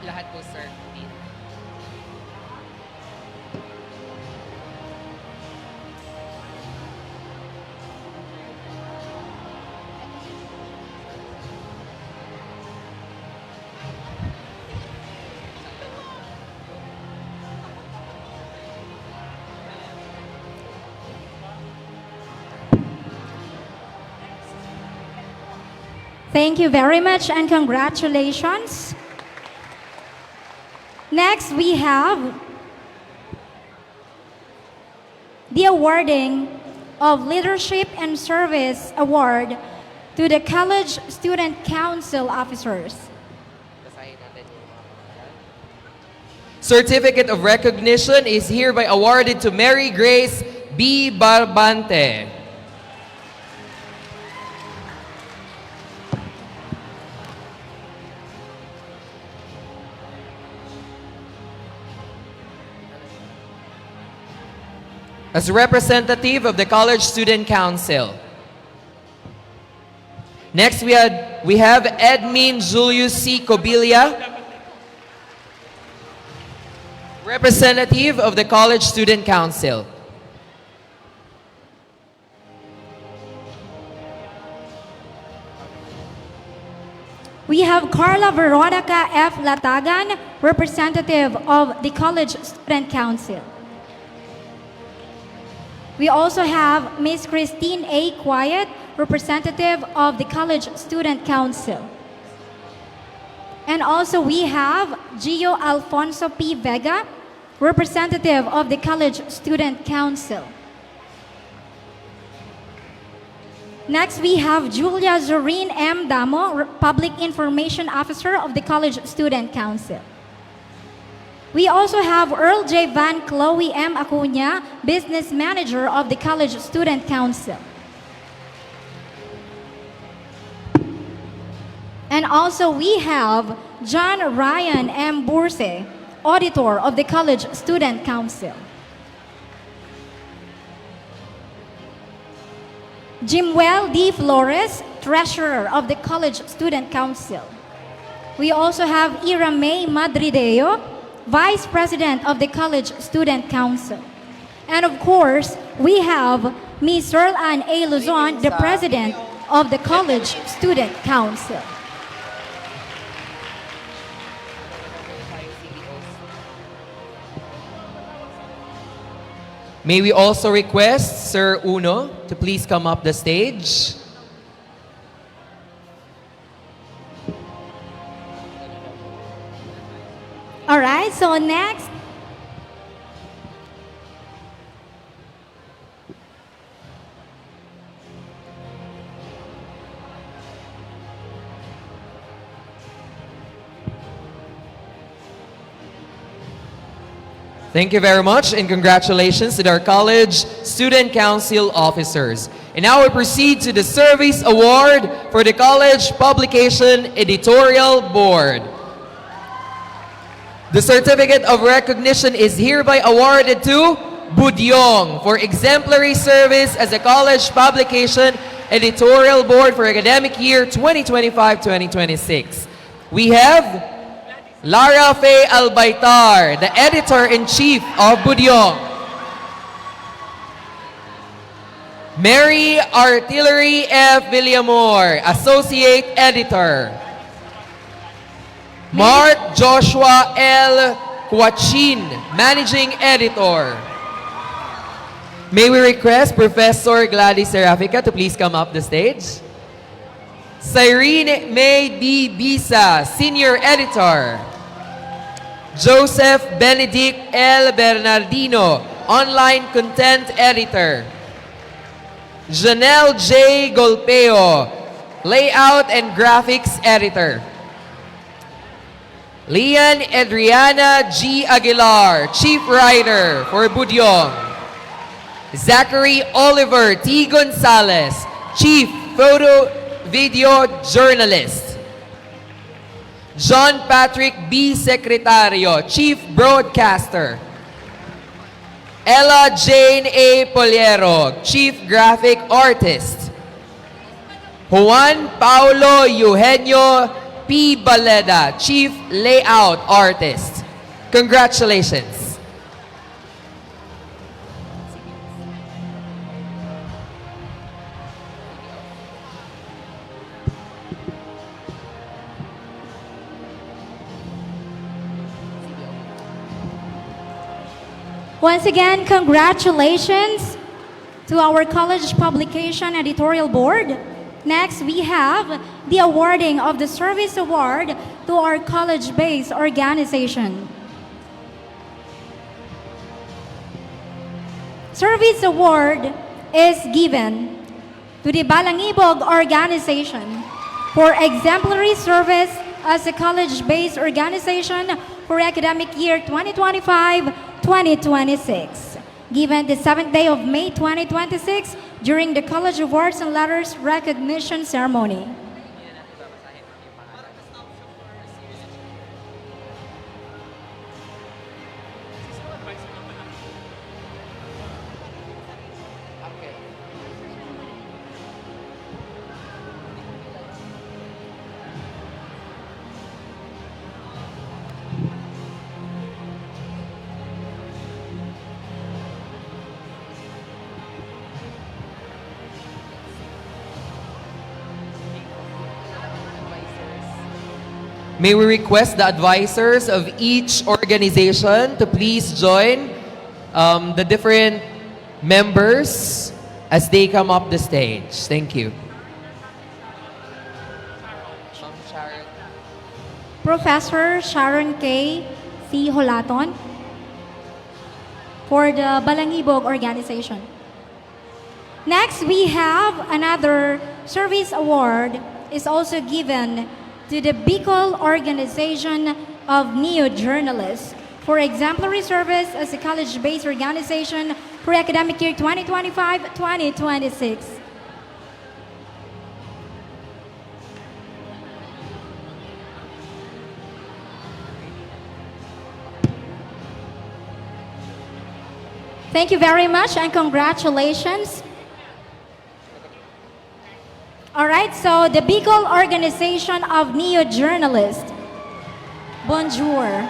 Lahat po, sir. Thank you very much and congratulations. Next, we have the awarding of Leadership and Service Award to the College Student Council officers. Certificate of recognition is hereby awarded to Mary Grace B. Barbante. As representative of the College Student Council. Next, we have Edmin Julius C. Cobilia, representative of the College Student Council. We have Carla Veronica F. Latagan, representative of the College Student Council. We also have Miss Christine A. Quiet, representative of the College Student Council. And also we have Gio Alfonso P. Vega, representative of the College Student Council. Next, we have Julia Zorine M. Damo, Public Information Officer of the College Student Council. We also have Earl J. Van Chloe M. Acuña, Business Manager of the College Student Council. And also we have John Ryan M. Burse, Auditor of the College Student Council. Jimwell D. Flores, Treasurer of the College Student Council. We also have Ira May Madrideo, Vice President of the College Student Council. And of course, we have Ms. Earl Ann A. Luzon, the President of the College Student Council. May we also request Sir Uno to please come up the stage. All right, so next, Thank you very much and congratulations to our College Student Council officers. And now we proceed to the Service Award for the College Publication Editorial Board. The certificate of recognition is hereby awarded to Budyong for exemplary service as a College Publication Editorial Board for academic year 2025-2026. We have Lara Faye Albaitar, the Editor-in-Chief of Budyong. Mary Artillery F. Villamor, Associate Editor. Mark Joshua L. Quachin, Managing Editor. May we request Professor Gladys Serafica to please come up the stage. Cyrene May D. Bisa, Senior Editor. Joseph Benedict L. Bernardino, Online Content Editor. Janelle J. Golpeo, Layout and Graphics Editor. Lian Adriana G. Aguilar, Chief Writer for Budyong. Zachary Oliver T. Gonzalez, Chief Photo Video Journalist. John Patrick B. Secretario, Chief Broadcaster. Ella Jane A. Poliero, Chief Graphic Artist. Juan Paulo Eugenio P. Baleda, Chief Layout Artist. Congratulations. once again, congratulations to our College Publication Editorial Board. Next, we have the awarding of the Service Award to our college-based organization. Service Award is given to the Balangibog organization for exemplary service as a college-based organization for academic year 2025-2026, given the 7th day of May 2026 during the College Awards and Letters Recognition Ceremony. May we request the advisors of each organization to please join the different members as they come up the stage. Thank you. Professor Sharon K. C. Holaton for the Balangibog organization. Next, we have another service award is also given to the Bicol Organization of Neo-Journalists for exemplary service as a college-based organization for academic year 2025-2026. Thank you very much and congratulations. All right, so the Bicol Organization of Neo-Journalists. Bonjour.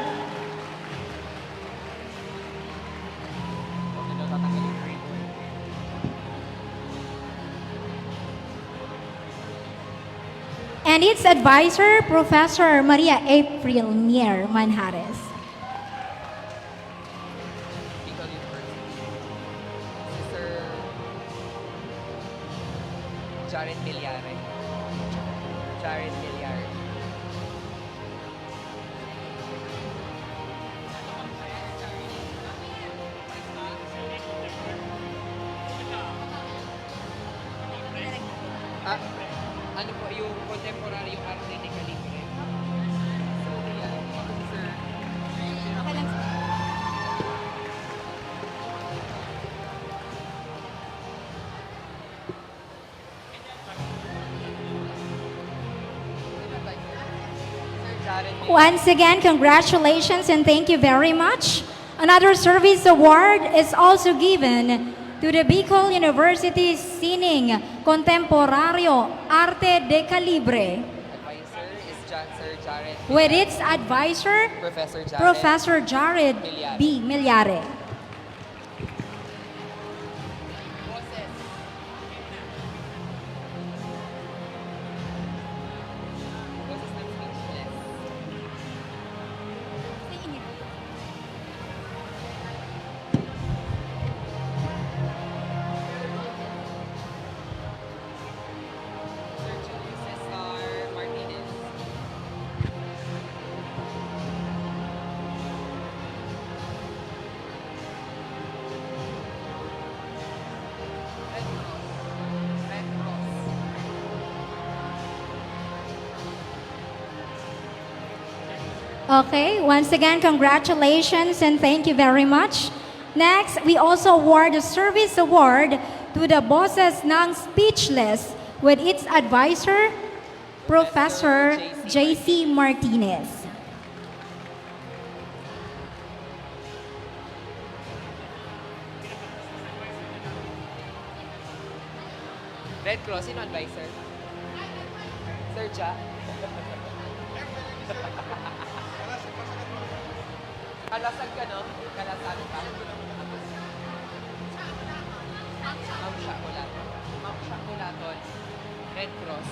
And its advisor, Professor Maria April Mier Manjares. Jared Milyare. Jared Milyare. Ano po yung contemporary yung arte ni Calibre? So, yan. Sir. Okay lang. Once again, congratulations and thank you very much. Another service award is also given to the Bicol University Sining Contemporario Arte de Calibre. Advisor is Sir Jared. With its advisor, Professor Jared B. Milyare. Okay, once again, congratulations and thank you very much. Next, we also award the Service Award to the Boses ng Speechless with its advisor, Professor J.C. Martinez. Red Cross, sino advisor? Sir Ja? Kalasan ka, no? Kalasan ka. Ma'am Shakulaton. Ma'am Shakulaton. Red Cross.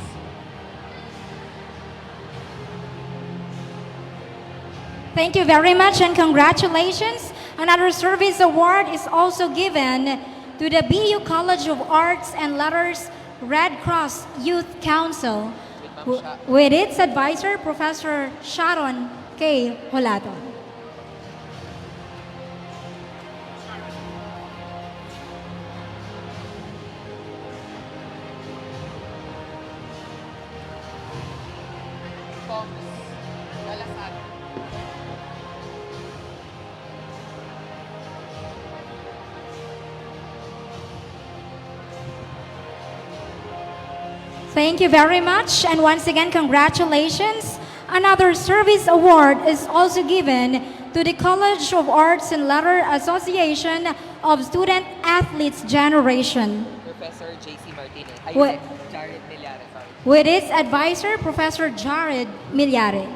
Thank you very much and congratulations. Another service award is also given to the BU College of Arts and Letters Red Cross Youth Council with its advisor, Professor Sharon K. Holaton. Thank you very much, and once again, congratulations. Another service award is also given to the College of Arts and Letters Association of Student Athletes Generation. Professor J.C. Martinez. Jared Milyare, sorry. With its advisor, Professor Jared Milyare.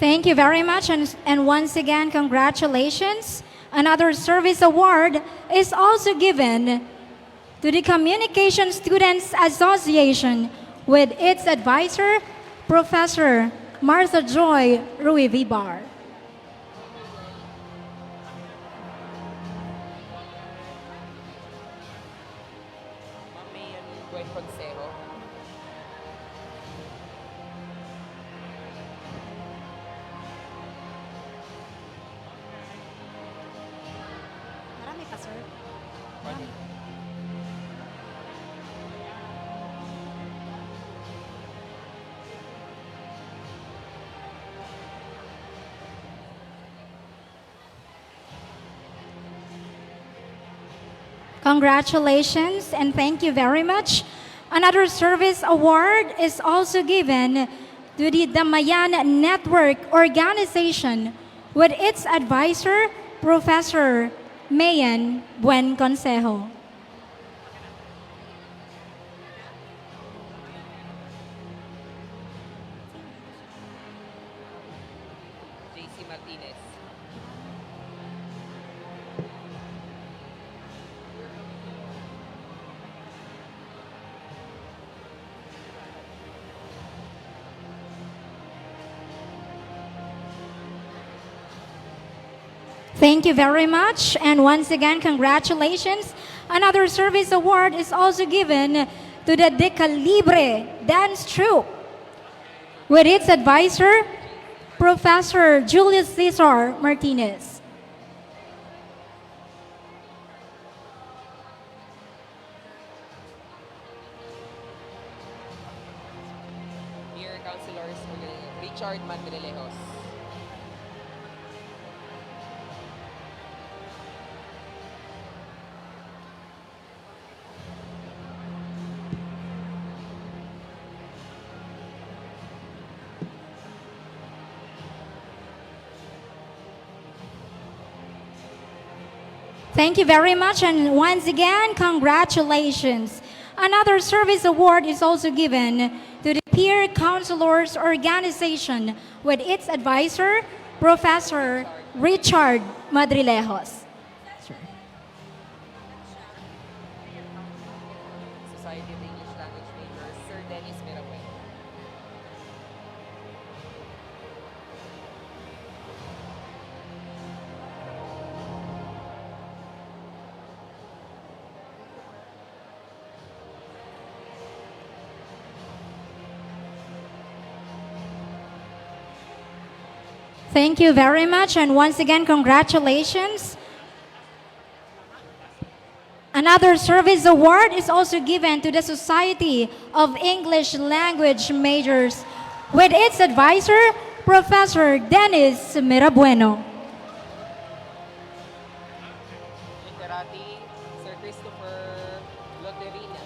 Thank you very much, and once again, congratulations. Another service award is also given to the Communication Students Association with its advisor, Professor Martha Joy Rui Vibar. Buen consejo. Marami pa, sir. Congratulations and thank you very much. Another service award is also given to the Damayan Network Organization with its advisor, Professor Mayan Buen Consejo. JC Martinez. Thank you very much. And once again, congratulations. Another service award is also given to the De Calibre Dance Troupe with its advisor, Professor Julius Cesar Martinez. Dear Councilors, Richard Mandrelejos. Thank you very much, and once again, congratulations. Another service award is also given to the Peer Counselors Organization with its advisor, Professor Richard Madrilejos. Society of English Language Major, Sir Dennis Mirabueno. Thank you very much, and once again, congratulations. Another service award is also given to the Society of English Language Majors with its advisor, Professor Dennis Mirabueno. Literati, Sir Christopher Loterina.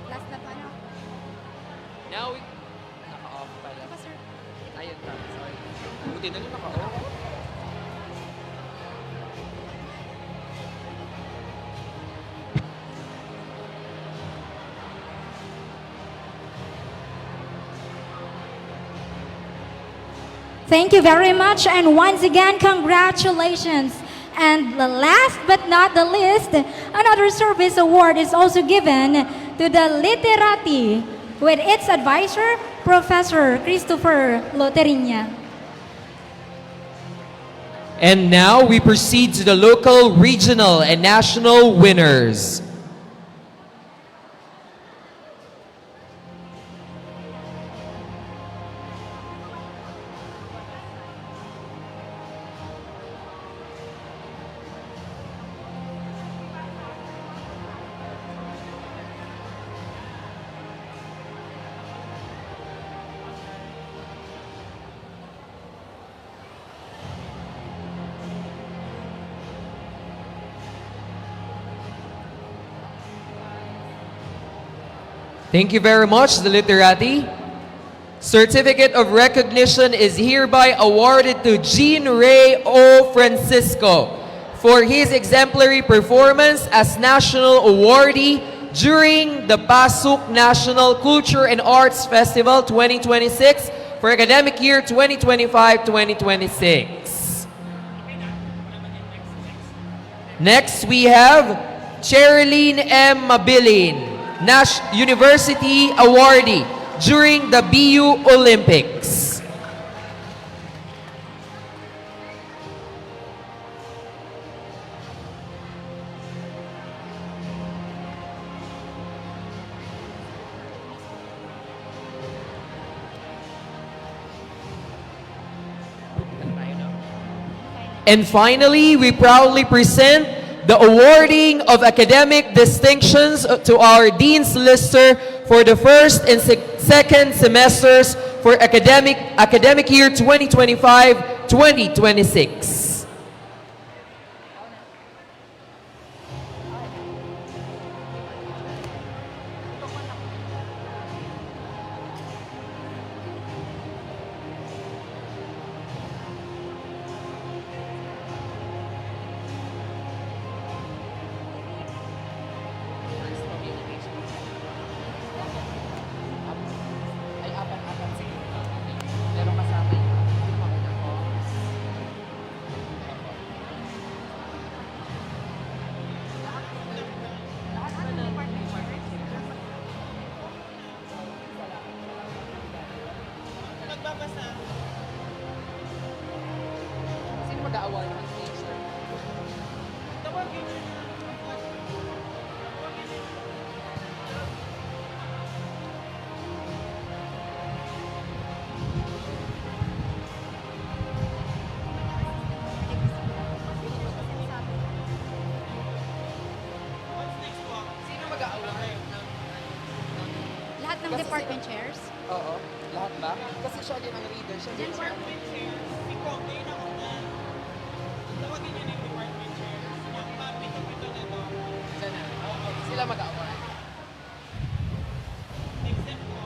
Last na paano? Now we... Naka-off pala. Ayun pa, sorry. Buti na rin naka-off. Thank you very much, and once again, congratulations. And the last but not the least, another service award is also given to the Literati with its advisor, Professor Christopher Loterinya. And now we proceed to the local, regional, and national winners. Thank you very much, the Literati. Certificate of recognition is hereby awarded to Jean Ray O. Francisco for his exemplary performance as National Awardee during the PASUK National Culture and Arts Festival 2026 for academic year 2025-2026. Next, we have Cherilyn M. Mabilin, University Awardee during the BU Olympics. And finally, we proudly present the awarding of academic distinctions to our Dean's Lister for the first and second semesters for academic year 2025-2026. Lahat ng department chairs? Oo, lahat ba? Kasi siya din ang reader. Siya din Department chair, ikaw, kayo na ako na tawagin niyo na yung department chair. Yung public ito na ito. sila mag-award. Exempt ko.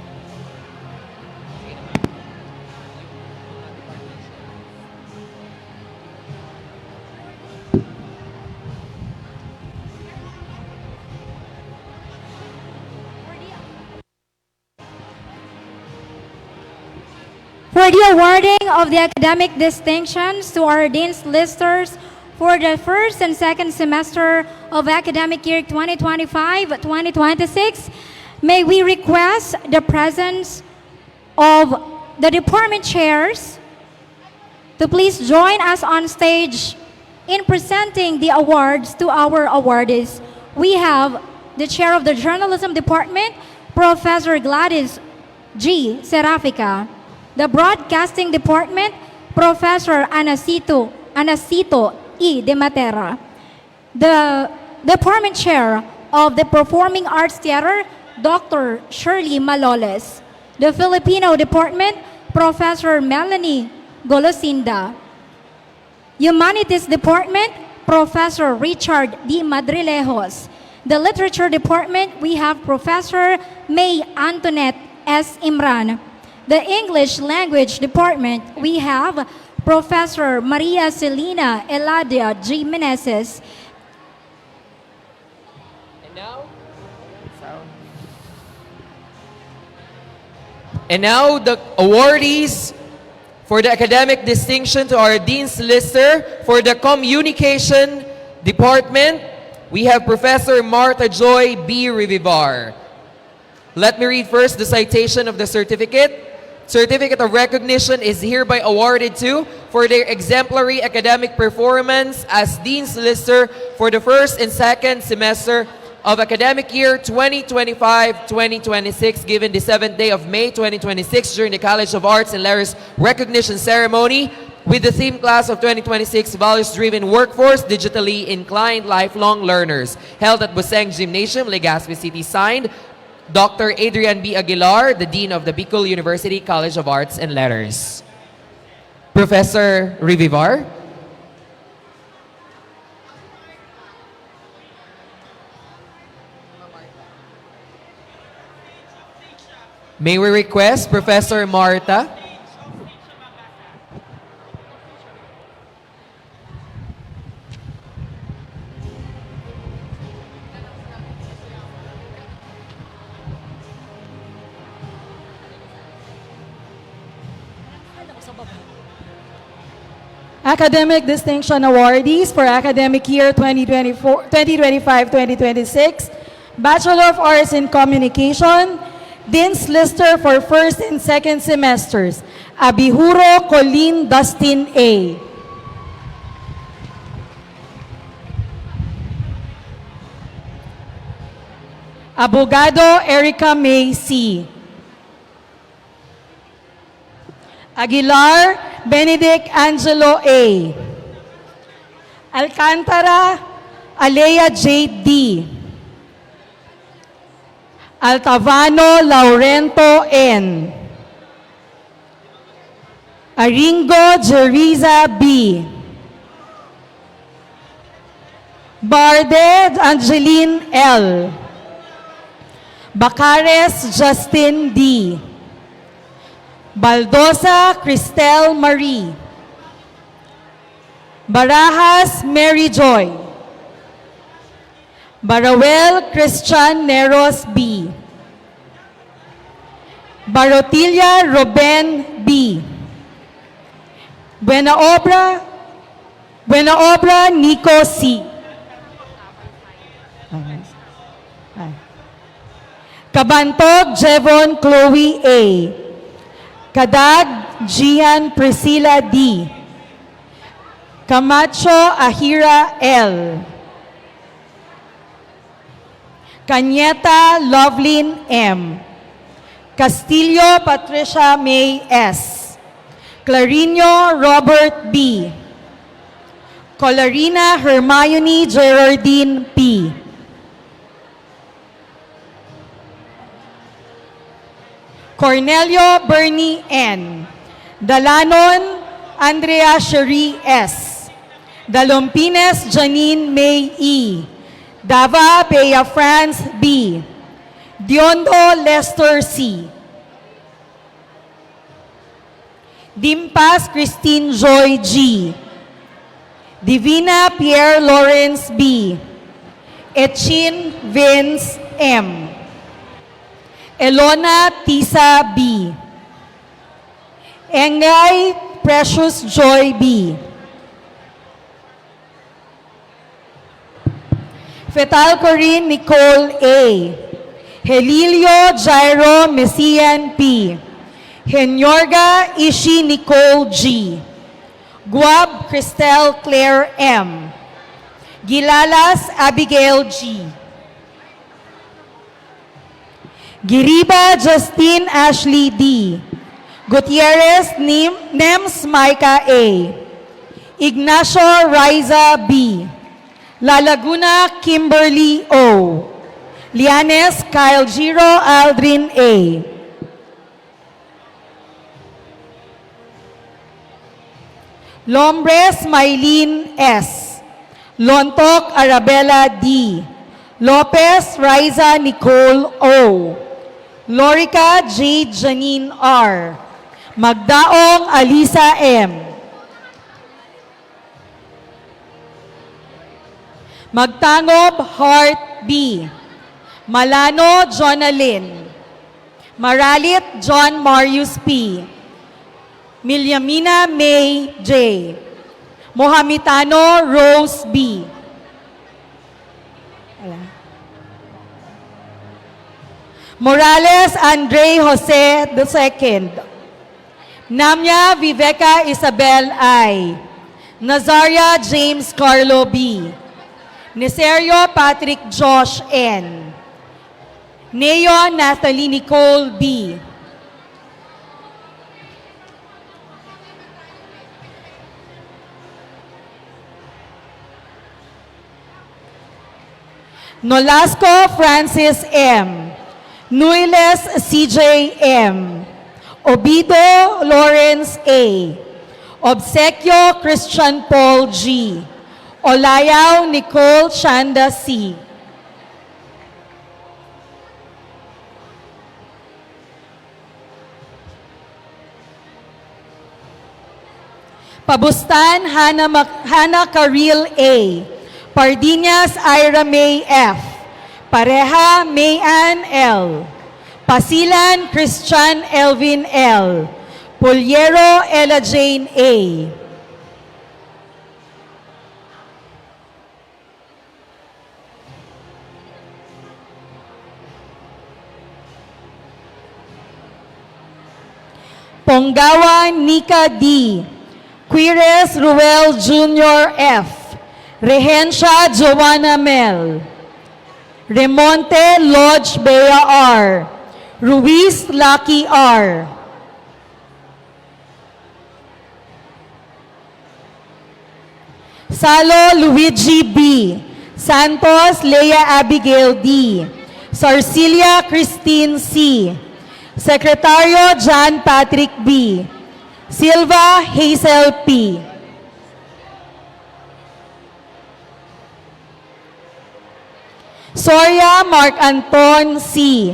For the awarding of the academic distinctions to our Dean's Listers for the first and second semester of academic year 2025-2026, may we request the presence of the department chairs to please join us on stage in presenting the awards to our awardees. We have the chair of the journalism department, Professor Gladys G. Serafica. The Broadcasting Department, Professor Anacito E. De Matera. The Department Chair of the Performing Arts Theater, Dr. Shirley Maloles. The Filipino Department, Professor Melanie Golosinda. Humanities Department, Professor Richard D. Madrilejos. The Literature Department, we have Professor May Antoinette S. Imran. The English Language Department, we have Professor Maria Celina Eladia G. Meneses. And now the awardees for the academic distinction to our Dean's Lister for the Communication Department, we have Professor Martha Joy B. Rivivar. Let me read first the citation of the certificate. Certificate of recognition is hereby awarded to for their exemplary academic performance as Dean's Lister for the first and second semester of academic year 2025-2026, given the 7th day of May 2026 during the College of Arts and Letters recognition ceremony with the theme class of 2026 Values-Driven Workforce, Digitally Inclined Lifelong Learners, held at BUCENG Gymnasium, Legazpi City, signed Dr. Adrian B. Aguilar, the Dean of the Bicol University College of Arts and Letters. Professor Rivivar. May we request Professor Marta? Academic Distinction Awardees for academic year 2025-2026, Bachelor of Arts in Communication, Dean's Lister for first and second semesters, Abihuro Colleen Dustin A. Abogado Erica May C. Aguilar Benedict Angelo A. Alcantara Alea J. D. Altavano Laurento N. Aringo Jeriza B. Barde Angeline L. Bacares Justin D. Baldosa Cristel Marie. Barajas Mary Joy. Barawel Christian Neros B. Barotilla Ruben B. Buena Obra Nico C. Kabantog Jevon Chloe A. Kadag Gian Priscilla D. Camacho Ahira L. Cañeta Lovelyn M. Castillo Patricia May S. Clarino Robert B. Colarina Hermione Gerardine P. Cornelio Bernie N. Dalanon Andrea Cherie S. Dalumpines Janine May E. Dava Bea France B. Diondo Lester C. Dimpas Christine Joy G. Divina Pierre Lawrence B. Etchin Vince M. Elona Tisa B. Engay Precious Joy B. Fetal Corinne Nicole A. Helilio Jairo Messian P. Henyorga Ishi Nicole G. Guab Cristel Claire M. Gilalas Abigail G. Giriba Justine Ashley D. Gutierrez Nems Micah A. Ignacio Riza B. La Laguna Kimberly O. Lianes Kyle Giro Aldrin A. Lombres Maylene S. Lontok Arabella D. Lopez Riza Nicole O. Lorica Jade Janine R. Magdaong Alisa M. Magtangob Heart B. Malano Jonalyn. Maralit John Marius P. Milyamina May J. Mohamitano Rose B. Morales Andre Jose II. Namya Viveka Isabel I. Nazaria James Carlo B. Neserio Patrick Josh N. Neo Nathalie Nicole B. Nolasco Francis M. Nuiles CJ M. Obido Lawrence A. Obsequio Christian Paul G. Olayaw Nicole Chanda C. Pabustan, Hannah Caril A. Pardinas, Ira May F. Pareha, Mayan L. Pasilan, Christian Elvin L. Puliero, Ella Jane A. Ponggawa, Nika D. Quires, Ruel Jr. F. Rehencia, Joanna Mel. Remonte, Lodge Bea R. Ruiz, Lucky R. Salo, Luigi B. Santos, Leia Abigail D. Sarcilia, Christine C. Secretario, John Patrick B. Silva, Hazel P. Soria, Mark Anton C.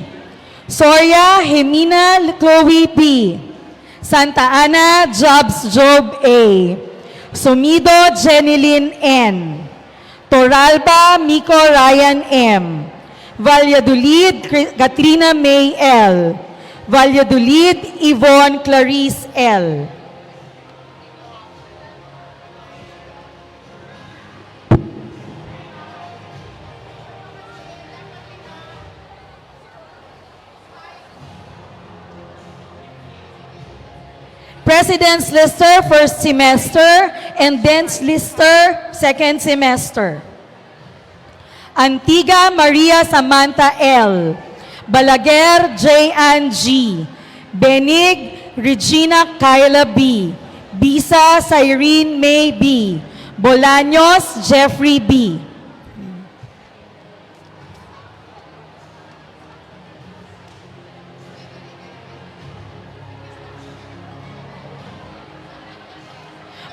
Soria, Jimena Chloe P. Santa Ana, Jobs Job A. Sumido, Jenilyn N. Toralba, Miko Ryan M. Valladolid, Katrina May L. Valladolid, Yvonne Clarice L. President's Lister, first semester, and Dance Lister, second semester. Antiga Maria Samantha L. Balaguer J. Ann G. Benig Regina Kyla B. Bisa Cyrene May B. Bolaños Jeffrey B.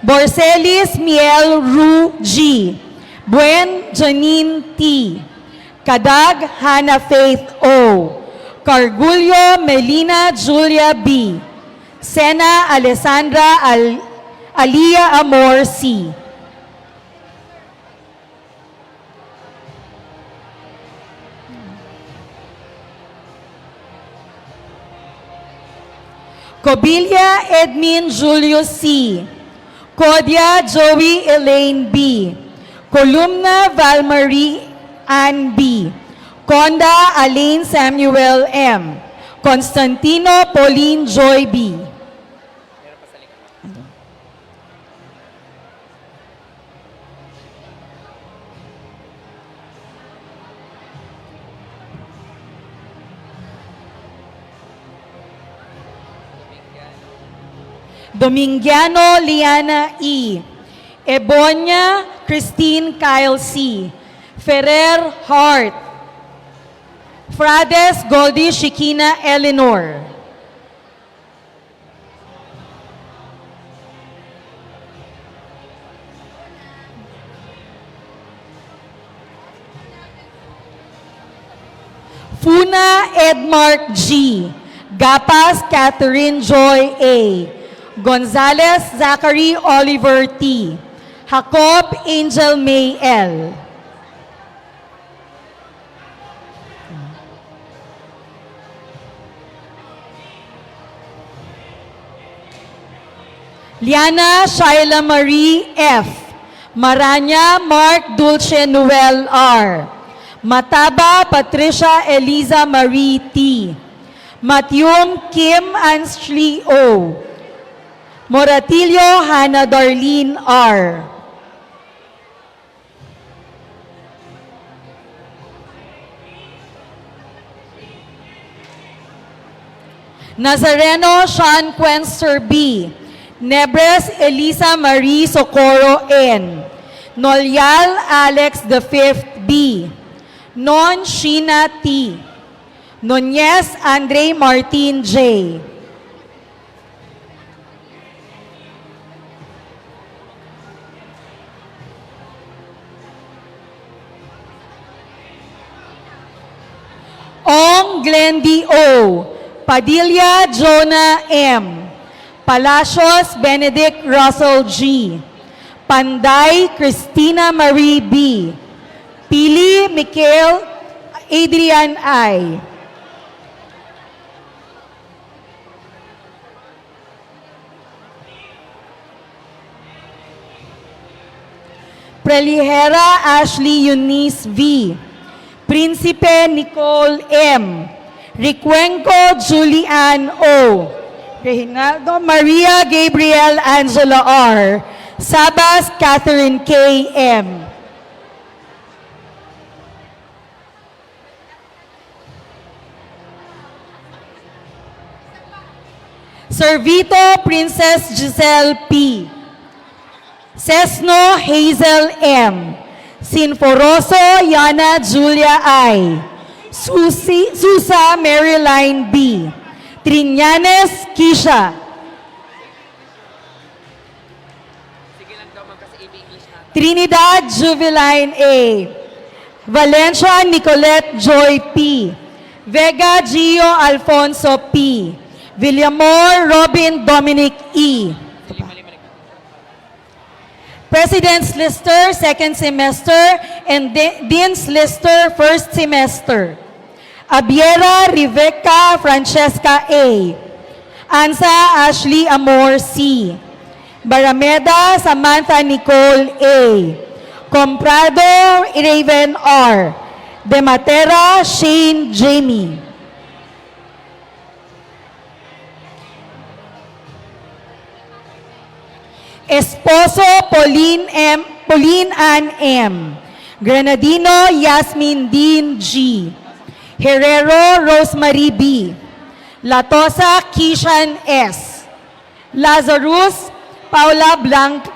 Borcelis Miel Ru G. Buen Janine T. Kadag Hannah Faith O. Cargullo Melina Julia B. Sena Alessandra Alia Amor C. Cobilla Edmin Julius C. Kodia Joey Elaine B. Columna Valmarie Ann B. Conda Alain Samuel M. Constantino Pauline Joy B. Domingiano Liana E. Ebonia Christine Kyle C. Ferrer Hart. Frades Goldie Shikina Eleanor. Funa Edmark G. Gapas Catherine Joy A. Gonzales Zachary Oliver T. Jacob Angel May L. Liana Shaila Marie F. Maranya Mark Dulce Noel R. Mataba Patricia Eliza Marie T. Matium Kim Ansley O. Moratilio Hannah Darlene R. Nazareno Sean Quenster B. Nebres Elisa Marie Socorro N. Nolyal Alex the 5th B. Non Sheena T. Nunez Andre Martin J. Ong Glendy O. Padilla Jonah M. Palacios Benedict Russell G. Panday Christina Marie B. Pili Michael Adrian I. Prelihera Ashley Eunice V. Principe Nicole M. Ricuenco Julian O. Reginaldo Maria Gabriel Angela R. Sabas Catherine K. M. Servito Princess Giselle P. Sesno Hazel M. Sinforoso Yana Julia I. Susa Maryline B. Triñanes Kisha. Trinidad Juveline A. Valencia Nicolette Joy P. Vega Gio Alfonso P. Villamor Robin Dominic E. President's Lister, second semester, and Dean's Lister, first semester. Abiera Rebecca Francesca A. Ansa Ashley Amor C. Barameda Samantha Nicole A. Comprado Raven R. De Matera Shane Jamie. Esposo Pauline Ann M. Granadino Yasmin Dean G. Herrero Rosemary B. Latosa Kishan S. Lazarus Paula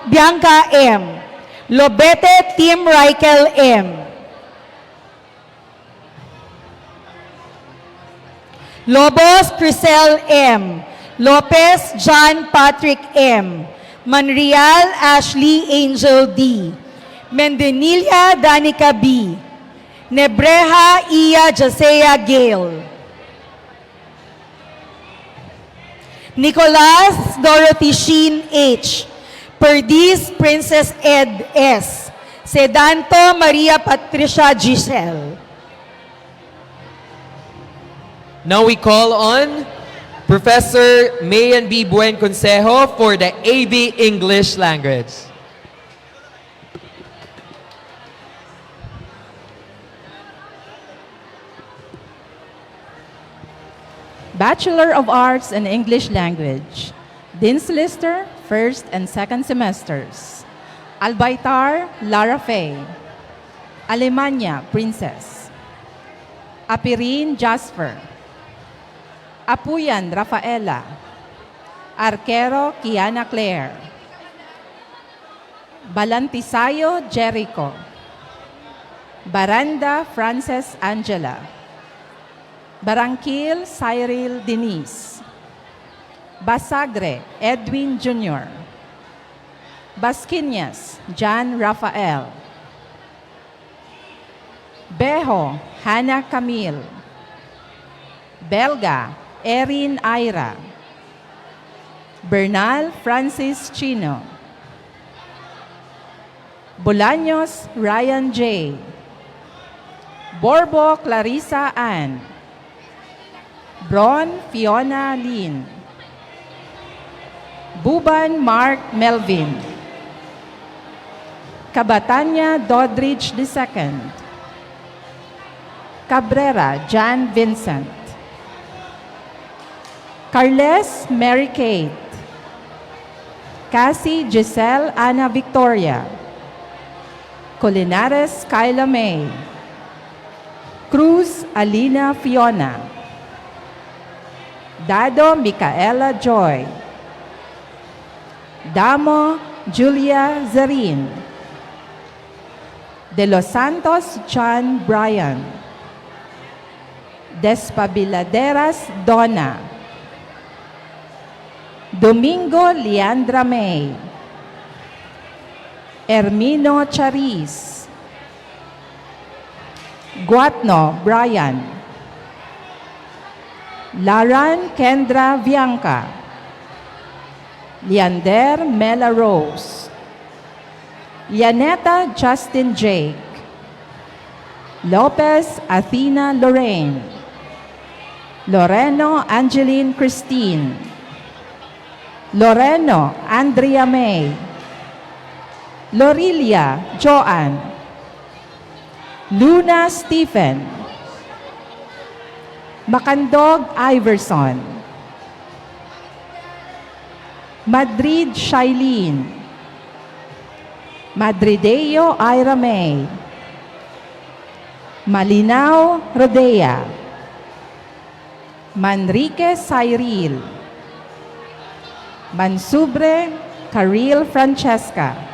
Bianca M. Lobete Tim Reichel M. Lobos Crisel M. Lopez John Patrick M. Manreal Ashley Angel D. Mendenilia Danica B. Nebreha Iya Jasea Gale. Nicolas Dorothy Sheen H. Perdiz Princess Ed S. Sedanto Maria Patricia Giselle. Now we call on Professor Mayan B. Buen Consejo for the AB English language. Bachelor of Arts in English Language. Dean's Lister, first and second semesters. Albaitar, Lara Faye. Alemania, Princess. Apirin, Jasper. Apuyan, Rafaela. Arquero, Kiana Claire. Balantisayo, Jericho. Baranda, Frances Angela. Barangkil, Cyril Denise. Basagre, Edwin Jr. Basquinas, John Rafael. Bejo, Hannah Camille. Belga, Erin Ira. Bernal, Francis Chino. Bolaños, Ryan J. Borbo, Clarissa Ann. Bron, Fiona Lynn. Buban, Mark Melvin. Cabatanya, Doddridge II. Cabrera, John Vincent. Carles, Mary Kate. Cassie, Giselle Ana Victoria. Colinares, Kyla May. Cruz, Alina Fiona. Dado, Micaela Joy. Damo, Julia Zarin. De Los Santos, John Bryan. Despabiladeras, Donna. Domingo, Leandra May. Hermino Charis. Guatno, Brian. Laran Kendra Bianca. Leander Mela Rose, Lianeta Justin Jake, Lopez Athena Lorraine, Loreno Angeline Christine, Loreno Andrea May, Lorilia Joanne, Luna Stephen, Macandog Iverson, Madrid Shailene, Madrideo Ira May, Malinao Rodea, Manrique Cyril, Mansubre Caril Francesca,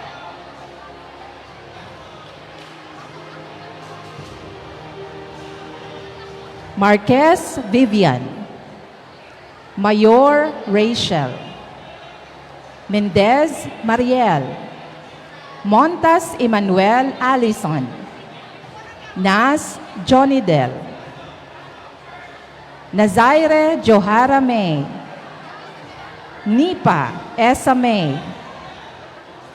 Marquez Vivian, Mayor Rachel, Mendez Mariel, Montas Emmanuel Allison, Nas Johnny Del, Nazaire Johara May, Nipa Esa May,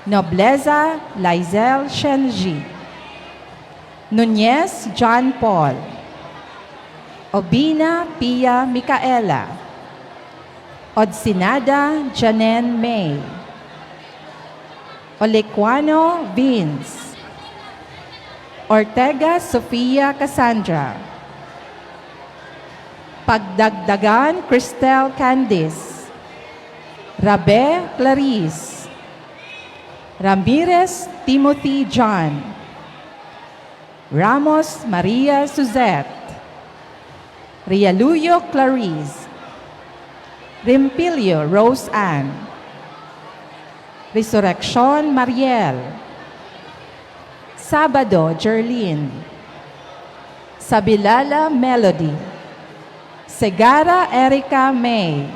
Nobleza Lizel Shenji, Nunez John Paul, Obina Pia Micaela, Odsinada Janen May, Olequano Vince, Ortega Sofia Cassandra, Pagdagdagan Cristel Candice, Rabe Clarice, Ramirez Timothy John, Ramos Maria Suzette, Rialuyo Clarice, Rimpilio Rose Ann, Resurrection Mariel, Sabado Jerlyn, Sabilala Melody, Segara Erica May,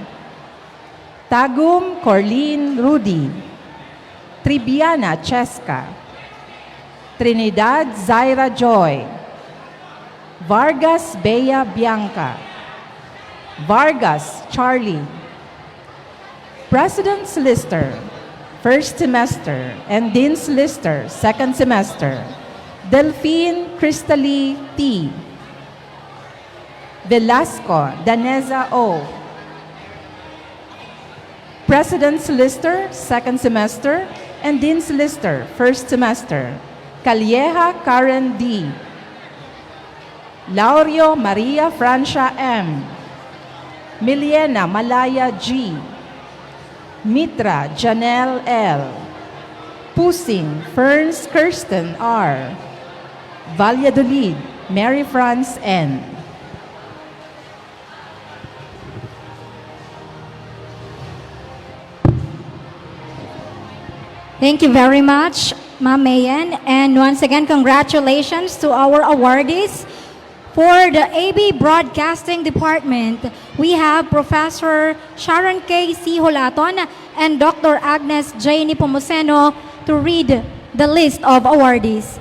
Tagum Corlene Rudy, Tribiana Cheska, Trinidad Zaira Joy, Vargas Bea Bianca, Vargas Charlie, President's Lister, first semester, and Dean's Lister, second semester, Delphine Cristally T. Velasco Daneza O. President's Lister, second semester, and Dean's Lister, first semester, Calleja Karen D. Laurio Maria Francia M. Miliena Malaya G. Mitra Janelle L. Pusing Ferns Kirsten R. Valladolid Mary France N. Thank you very much, Ma'am Mayan. And once again, congratulations to our awardees. For the AB Broadcasting Department, we have Professor Sharon K. C. Holaton and Dr. Agnes J. Nepomuceno to read the list of awardees.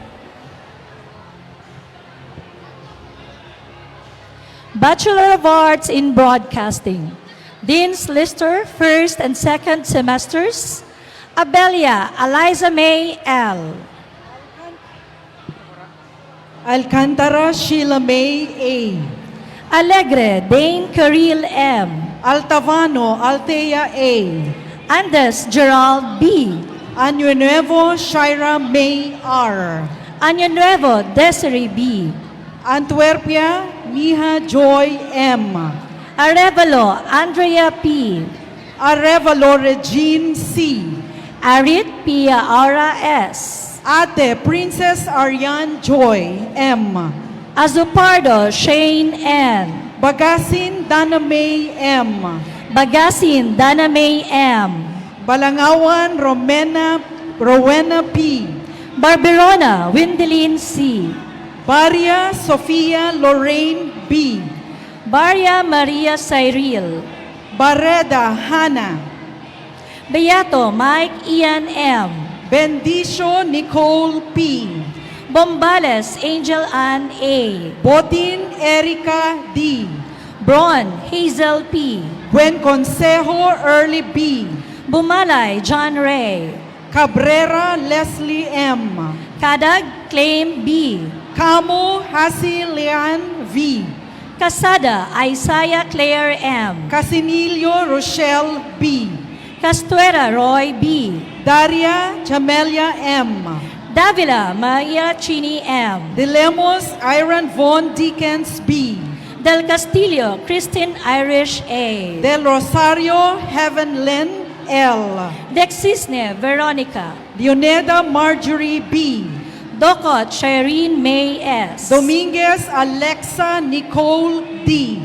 Bachelor of Arts in Broadcasting, Dean's Lister, first and second semesters, Abelia Eliza May L. Alcantara Sheila May A. Alegre Dane Caril M. Altavano Althea A. Andes Gerald B. Año Nuevo Shira May R. Año Nuevo Desiree B. Antwerpia Miha Joy M. Arevalo Andrea P. Arevalo Regine C. Arit Pia Aura S. Ate Princess Ariane Joy M. Azupardo Shane N. Bagasin Dana May M. Bagasin Dana May M. Balangawan Rowena P. Barberona Windeline C. Baria Sofia Lorraine B. Baria Maria Cyril. Barreda Hannah. Beato Mike Ian M. Bendicio Nicole P. Bombales Angel Ann A. Botin Erica D. Bron Hazel P. Buen Consejo Early B. Bumalay John Ray. Cabrera Leslie M. Kadag Claim B. Camo Hasilian V. Casada Isaiah Claire M. Casinilio Rochelle B. Castuera Roy B. Daria Jamelia M. Davila Maria Chini M. De Lemos Iron Von Deacons B. Del Castillo Christine Irish A. Del Rosario Heaven Lynn L. Dexisne Veronica. Leoneda Marjorie B. Docot Shireen May S. Dominguez Alexa Nicole D.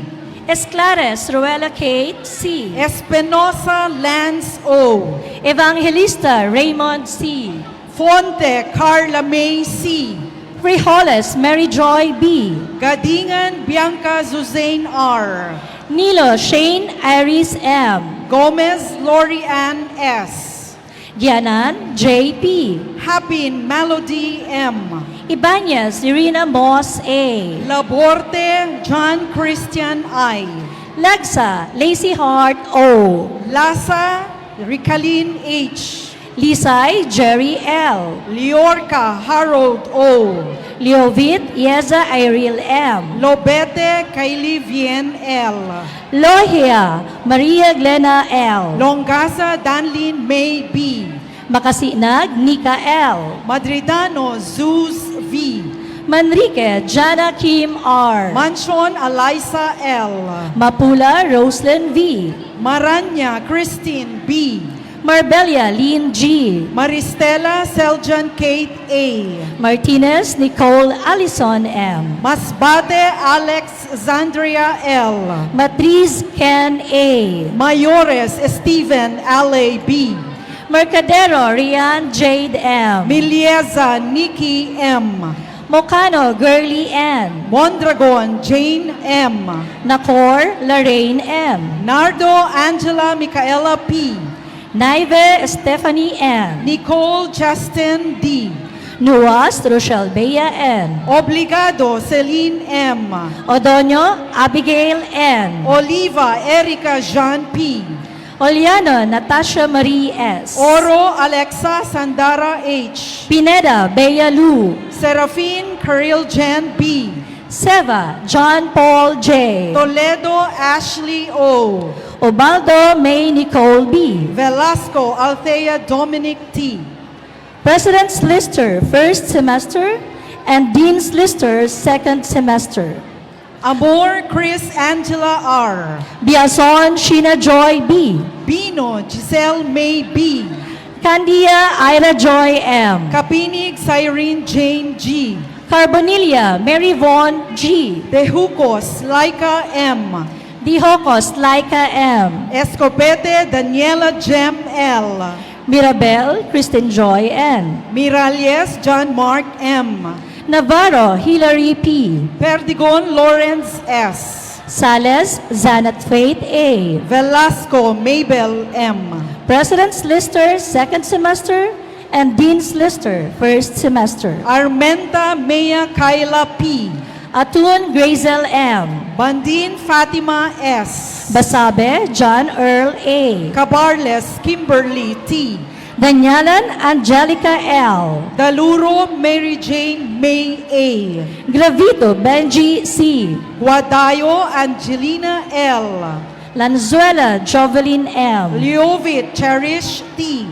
Esclares Ruela Kate C. Espinosa Lance O. Evangelista Raymond C. Fonte Carla May C. Frijoles Mary Joy B. Gadingan Bianca Suzanne R. Nilo Shane Iris M. Gomez Lori Ann S. Gianan JP. Hapin Melody M. Ibanez Irina Moss A. Laborte John Christian I. Lagsa Lacey Hart O. Lasa Ricalin H. Lisay Jerry L. Liorca Harold O. Leovit Yeza Iril M. Lobete Kylie Vien L. Lohia Maria Glena L. Longasa Danlin May B. Makasinag Nika L. Madridano Zeus V. Manrique Jana Kim R. Mansion Eliza L. Mapula Roslyn V. Maranya Christine B. Marbella Lynn G. Maristela Seljan Kate A. Martinez Nicole Allison M. Masbate Alex Zandria L. Matriz Ken A. Mayores Steven L.A. B. Mercadero Rian Jade M. Milieza Nikki M. Mocano Girly N. Mondragon Jane M. Nakor Lorraine M. Nardo Angela Micaela P. Naive Stephanie N. Nicole Justin D. Nuas Rochelle Bea N. Obligado Celine M. Odonio Abigail N. Oliva Erica Jean P. Oliano Natasha Marie S. Oro Alexa Sandara H. Pineda Bea Lu. Serafine Karil Jen B. Seva John Paul J. Toledo Ashley O. Obaldo May Nicole B. Velasco Althea Dominic T. President's Lister first semester and Dean's Lister second semester. Amor Chris Angela R. Biason Sheena Joy B. Bino Giselle May B. Candia Ira Joy M. Kapinig Cyrene Jane G. Carbonilia Mary Vaughn G. Tejucos Laika M. Dihocos Laika M. Escopete Daniela Jem L. Mirabel Kristen Joy N. Miralles John Mark M. Navarro Hilary P. Perdigon Lawrence S. Sales Zanat Faith A. Velasco Mabel M. President's Lister second semester and Dean's Lister first semester. Armenta Mea Kyla P. Atun Grazel M. Bandin Fatima S. Basabe John Earl A. Cabarles Kimberly T. Danyalan Angelica L. Daluro Mary Jane May A. Gravito Benji C. Guadayo Angelina L. Lanzuela Jovelyn M. Liovit Cherish T.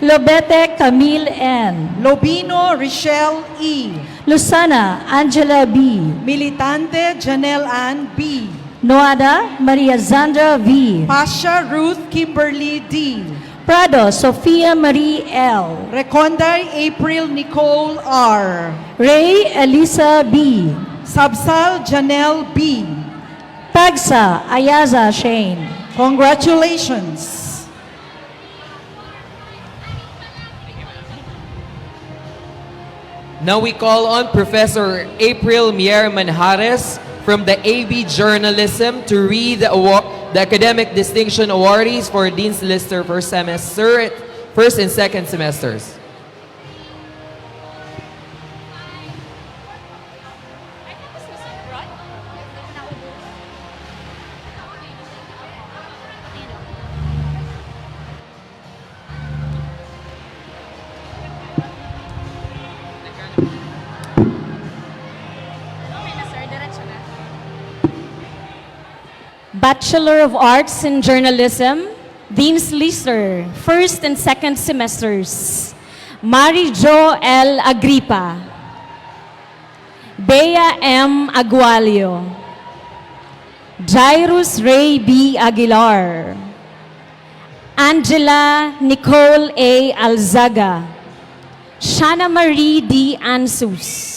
Lobete Camille N. Lobino Richelle E. Lucana Angela B. Militante Janelle Ann B. Noada Maria Zandra V. Pasha Ruth Kimberly D. Prado Sofia Marie L. Reconday April Nicole R. Ray Elisa B. Sabsal Janelle B. Tagsa Ayaza Shane. Congratulations. Now we call on Professor April Mier Manjares from the AB Journalism to read the academic distinction awardees for Dean's Lister first semester, first and second semesters. Bachelor of Arts in Journalism, Dean's Lister, first and second semesters, Mary Jo L. Agripa, Bea M. Agualio, Jairus Ray B. Aguilar, Angela Nicole A. Alzaga, Shana Marie D. Ansus,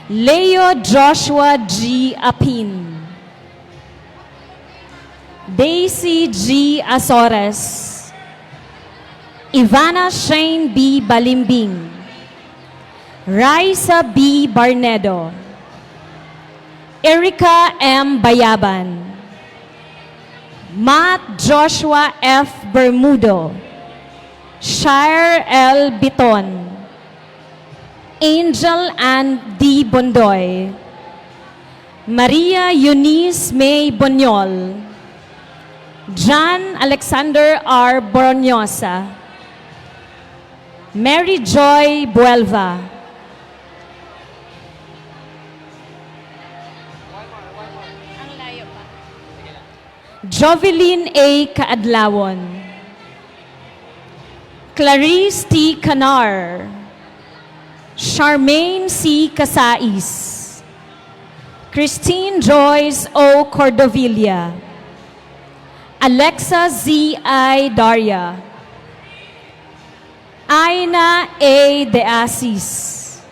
Leo Joshua G. Apin, Daisy G. Azores, Ivana Shane B. Balimbing, Raisa B. Barnedo, Erica M. Bayaban, Matt Joshua F. Bermudo, Shire L. Biton, Angel Ann D. Bondoy, Maria Eunice May Bonyol, John Alexander R. Boronyosa, Mary Joy Buelva, Jovelyn A. Kaadlawon, Clarice T. Canar, Charmaine C. Casais, Christine Joyce O. Cordovilla, Alexa Z. I. Daria, Aina A. De Asis,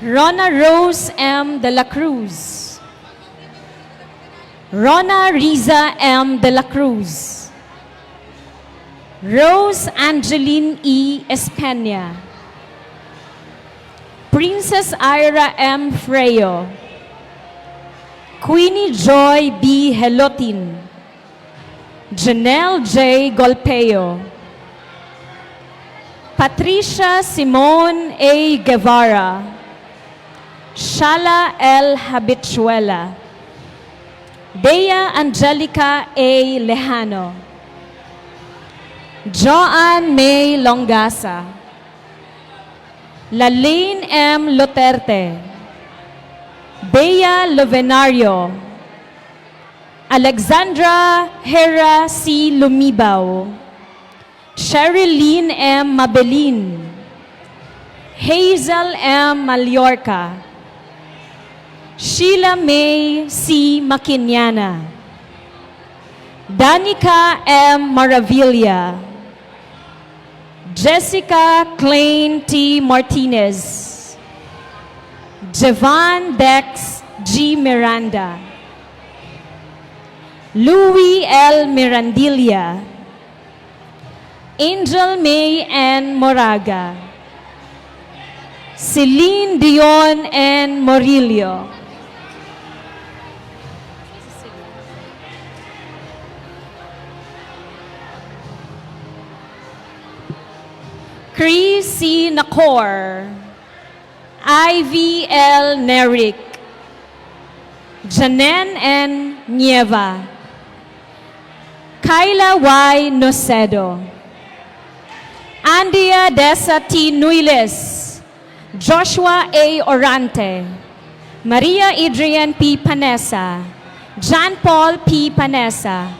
Rona Rose M. De La Cruz, Rona Riza M. De La Cruz, Rose Angeline E. Espena, Princess Ira M. Freyo, Queenie Joy B. Helotin, Janelle J. Golpeo, Patricia Simone A. Guevara, Shala L. Habituela, Dea Angelica A. Lejano, Joanne May Longasa, Lalaine M. Luterte, Bea Lovenario, Alexandra Hera C. Lumibaw, Sherilyn M. Mabelin, Hazel M. Mallorca, Sheila May C. Maquiniana, Danica M. Maravilla, Jessica Klein T. Martinez, Javon Dex G. Miranda, Louis L. Mirandilla, Angel May N. Moraga, Celine Dion N. Morillo, Chris C. Nakor, Ivy L. Nerick, Janen N. Nieva, Kyla Y. Nocedo, Andia Desa T. Nuiles, Joshua A. Orante, Maria Adrian P. Panesa, John Paul P. Panesa,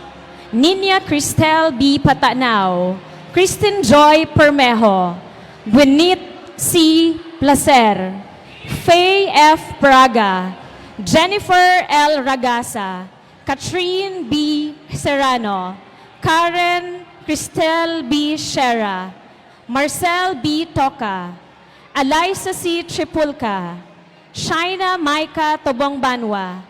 Nina Cristel B. Patanao, Kristen Joy Permejo, Gwyneth C. Placer, Faye F. Praga, Jennifer L. Ragasa, Katrine B. Serrano, Karen Cristel B. Shera, Marcel B. Toca, Eliza C. Tripulca, Shaina Maika Tobongbanwa,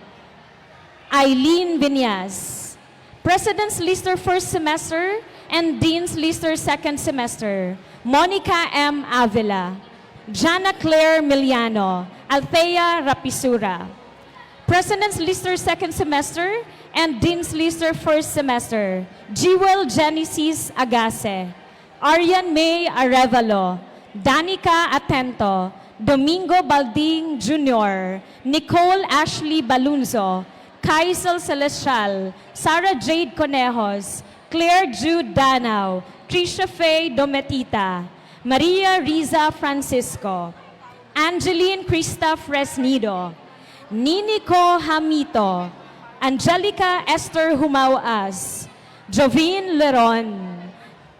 Eileen Vinyas, President's Lister first semester and Dean's Lister second semester, Monica M. Avila, Jana Claire Miliano, Althea Rapisura. President's Lister second semester and Dean's Lister first semester, Jewel Genesis Agase, Arian May Arevalo, Danica Atento, Domingo Balding Jr., Nicole Ashley Balunzo, Kaisel Celestial, Sarah Jade Conejos, Claire Jude Danao, Trisha Faye Dometita, Maria Riza Francisco, Angeline Krista Fresnido, Ninico Hamito, Angelica Esther Humauas, Jovine Leron,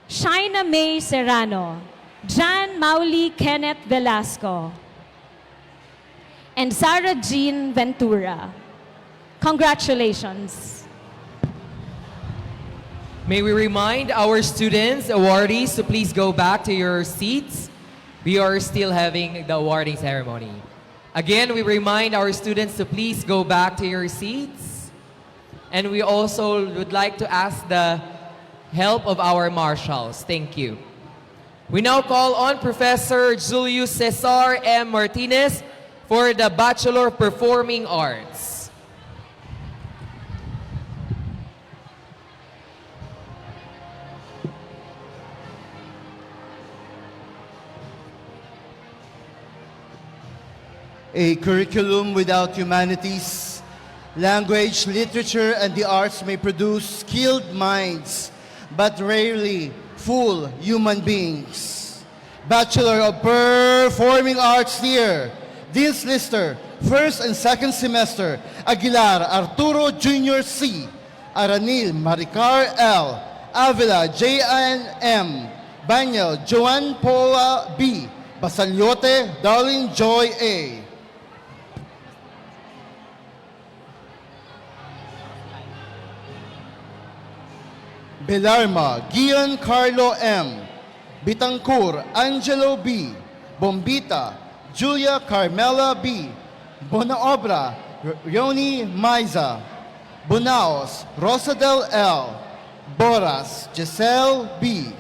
Shaina May Serrano, Jan Mauli Kenneth Velasco, and Sarah Jean Ventura. Congratulations. May we remind our students, awardees, to please go back to your seats. We are still having the awarding ceremony. Again, we remind our students to please go back to your seats. And we also would like to ask the help of our marshals. Thank you. We now call on Professor Julius Cesar M. Martinez for the Bachelor of Performing Arts. A curriculum without humanities, language, literature, and the arts may produce skilled minds, but rarely full human beings. Bachelor of Performing Arts here, Dean's Lister, first and second semester, Aguilar Arturo Jr. C., Aranil Maricar L., Avila J.N.M., Banyel Joan Paula B., Basalyote Darlene Joy A. Belarma Gian Carlo M. Bitancur Angelo B. Bombita Julia Carmela B. Bonaobra Rioni Maiza. Bunaos Rosadel L. Boras Giselle B.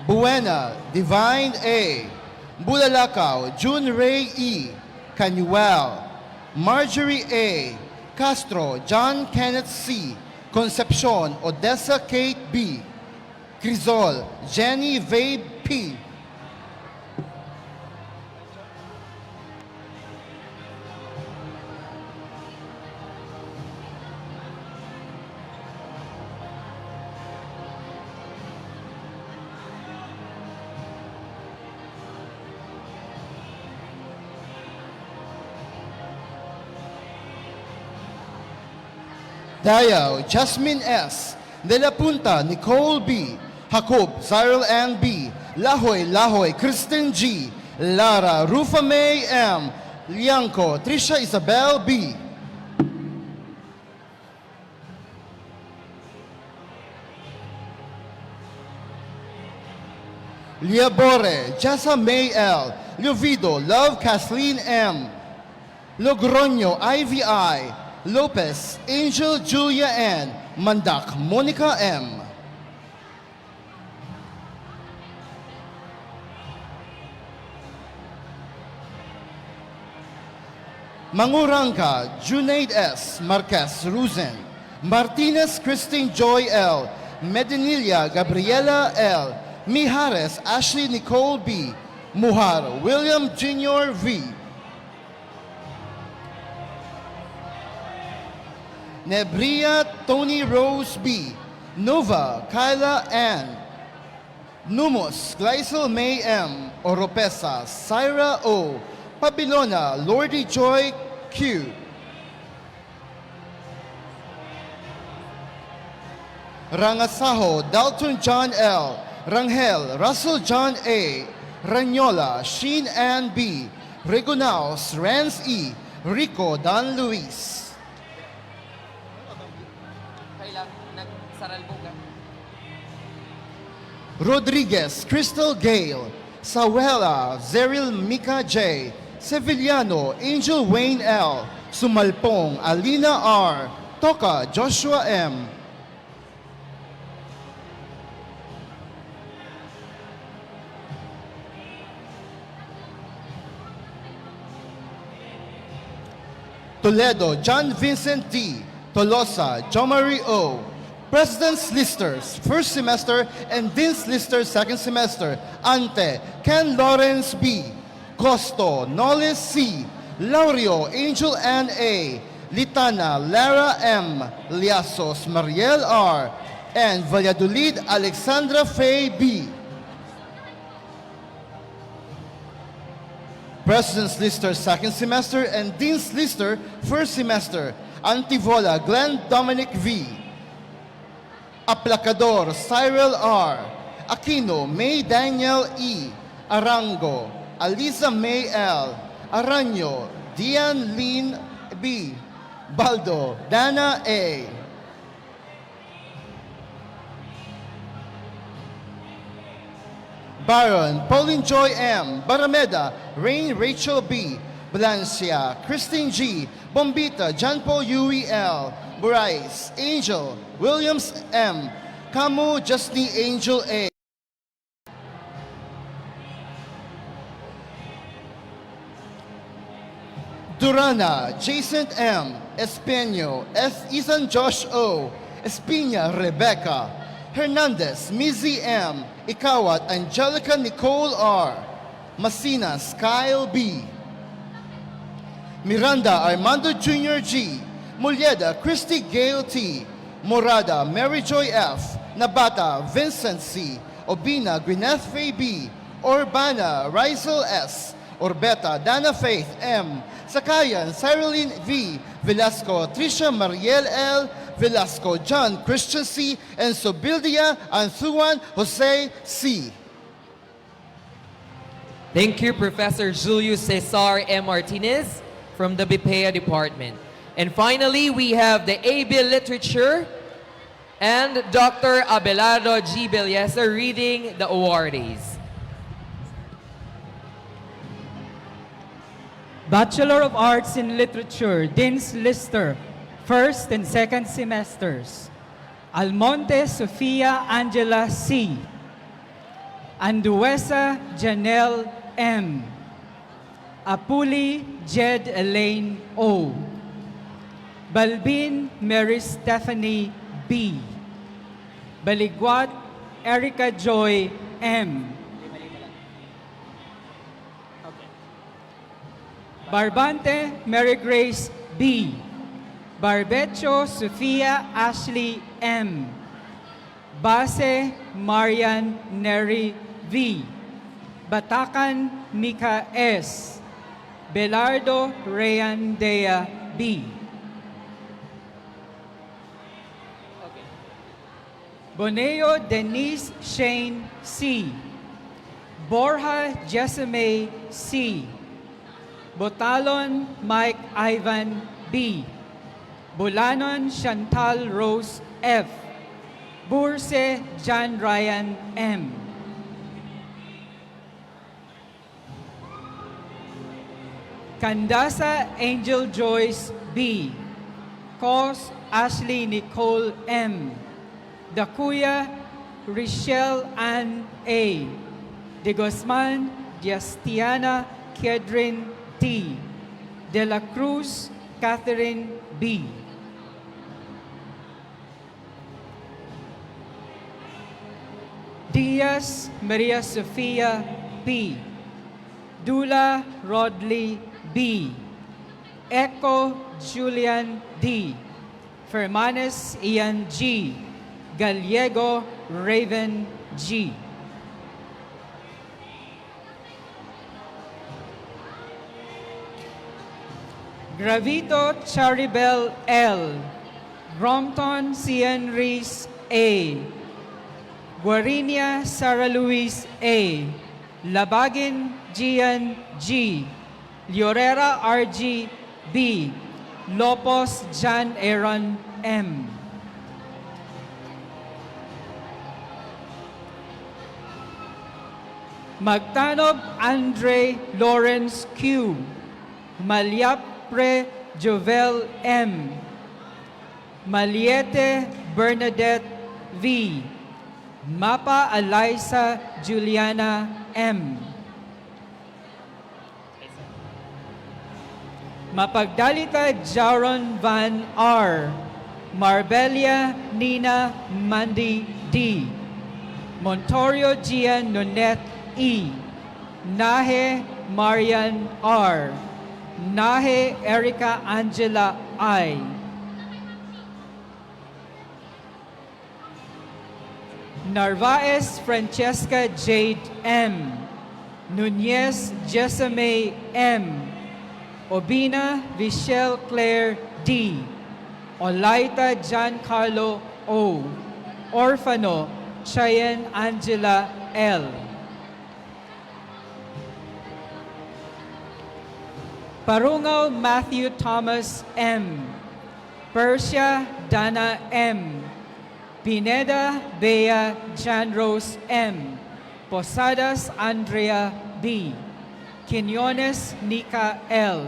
Buena Divine A. Bulalakaw, June Ray E. Canuel, Marjorie A. Castro, John Kenneth C. Concepcion, Odessa Kate B. Crisol, Jenny Vabe P. Dayaw, Jasmine S. De La Punta, Nicole B. Jacob, Cyril N. B. Lahoy, Kristen G. Lara, Rufa May M. Lianco, Trisha Isabel B. Liabore, Jessa May L. Llovido, Love Kathleen M. Logroño, Ivy I. Lopez, Angel Julia N. Mandak, Monica M. Manguranga, Junaid S. Marquez Ruzen. Martinez Christine Joy L. Medinilla Gabriela L. Mijares Ashley Nicole B. Muhar William Jr. V. Nebria Tony Rose B. Nova Kyla Ann. Numos Gleisel May M. Oropesa Syra O. Pabilona Lordy Joy Q. Rangasaho Dalton John L. Rangel Russell John A. Ranyola Sheen Ann B. Regunaos Renz E. Rico Dan Luis. Rodriguez Crystal Gale. Sawela Zeril Mika J. Sevillano Angel Wayne L. Sumalpong Alina R. Toka Joshua M. Toledo John Vincent D. Tolosa Jomari O. President's Listers, first semester, and Dean's Listers, second semester. Ante, Ken Lawrence B. Costo, Knowles C. Laurio, Angel Ann A. Litana Lara M. Liasos Mariel R. and Valladolid Alexandra Faye B. President's Lister second semester and Dean's Lister first semester, Antivola Glenn Dominic V. Aplacador Cyril R. Aquino May Daniel E. Arango Aliza May L. Aranyo Dian Lin B. Baldo Dana A. Baron Pauline Joy M. Barameda Rain Rachel B. Valencia Christine G. Bombita John Paul Yui L. Bryce Angel Williams M. Camu Justine Angel A. Durana Jason M. Espeño S. Ethan Josh O. Espina Rebecca Hernandez Mizzy M. Ikawat Angelica Nicole R. Masinas Kyle B. Miranda Armando Jr. G. Mulieda Christy Gale T. Morada Mary Joy F. Nabata Vincent C. Obina Gwyneth Faye B. Urbana Rizal S. Orbeta Dana Faith M. Sakayan Cyrilene V. Velasco Tricia Mariel L. Velasco John Christian C. and Sobildia Anthuan Jose C. Thank you, Professor Julio Cesar M. Martinez from the BPEA Department. And finally, we have the AB Literature and Dr. Abelardo G. Belieser reading the awardees. Bachelor of Arts in Literature, Dean's Lister, first and second semesters. Almonte Sofia Angela C. Anduesa Janelle M. Apuli Jed Elaine O. Balbin Mary Stephanie B. Baligwat Erica Joy M. Barbante Mary Grace B. Barbecho Sofia Ashley M. Base Marian Neri V. Batakan Mika S. Belardo Rayan Dea B. Boneo Denise Shane C. Borja Jessime C. Botalon Mike Ivan B. Bulanon Chantal Rose F. Burse John Ryan M. Candasa Angel Joyce B. Cos Ashley Nicole M. Dakuya Richelle Ann A. De Guzman Diastiana Kedrin T. De la Cruz Catherine B. Diaz Maria Sofia P. Dula Rodley B. Echo Julian D. Fermanes Ian G. Gallego Raven G. Gravito Charibel L. Brompton Cian Reese A. Guarinia Sara Luis A. Labagin Gian G. Llorera RG B. Lopos John Aaron M. Magtanob Andre Lawrence Q. Malyapre Jovel M. Maliete Bernadette V. Mapa Eliza Juliana M. Mapagdalita Jaron Van R. Marbelia Nina Mandy D. Montorio Gian Nonette E. Nahe Marian R. Nahe Erica Angela I. Narvaez Francesca Jade M. Nunez Jessamay M. Obina Vichelle Claire D. Olaita Giancarlo O. Orfano Cheyenne Angela L. Parungaw Matthew Thomas M. Persia Dana M. Pineda Bea Janrose M. Posadas Andrea B. Quinones Nika L.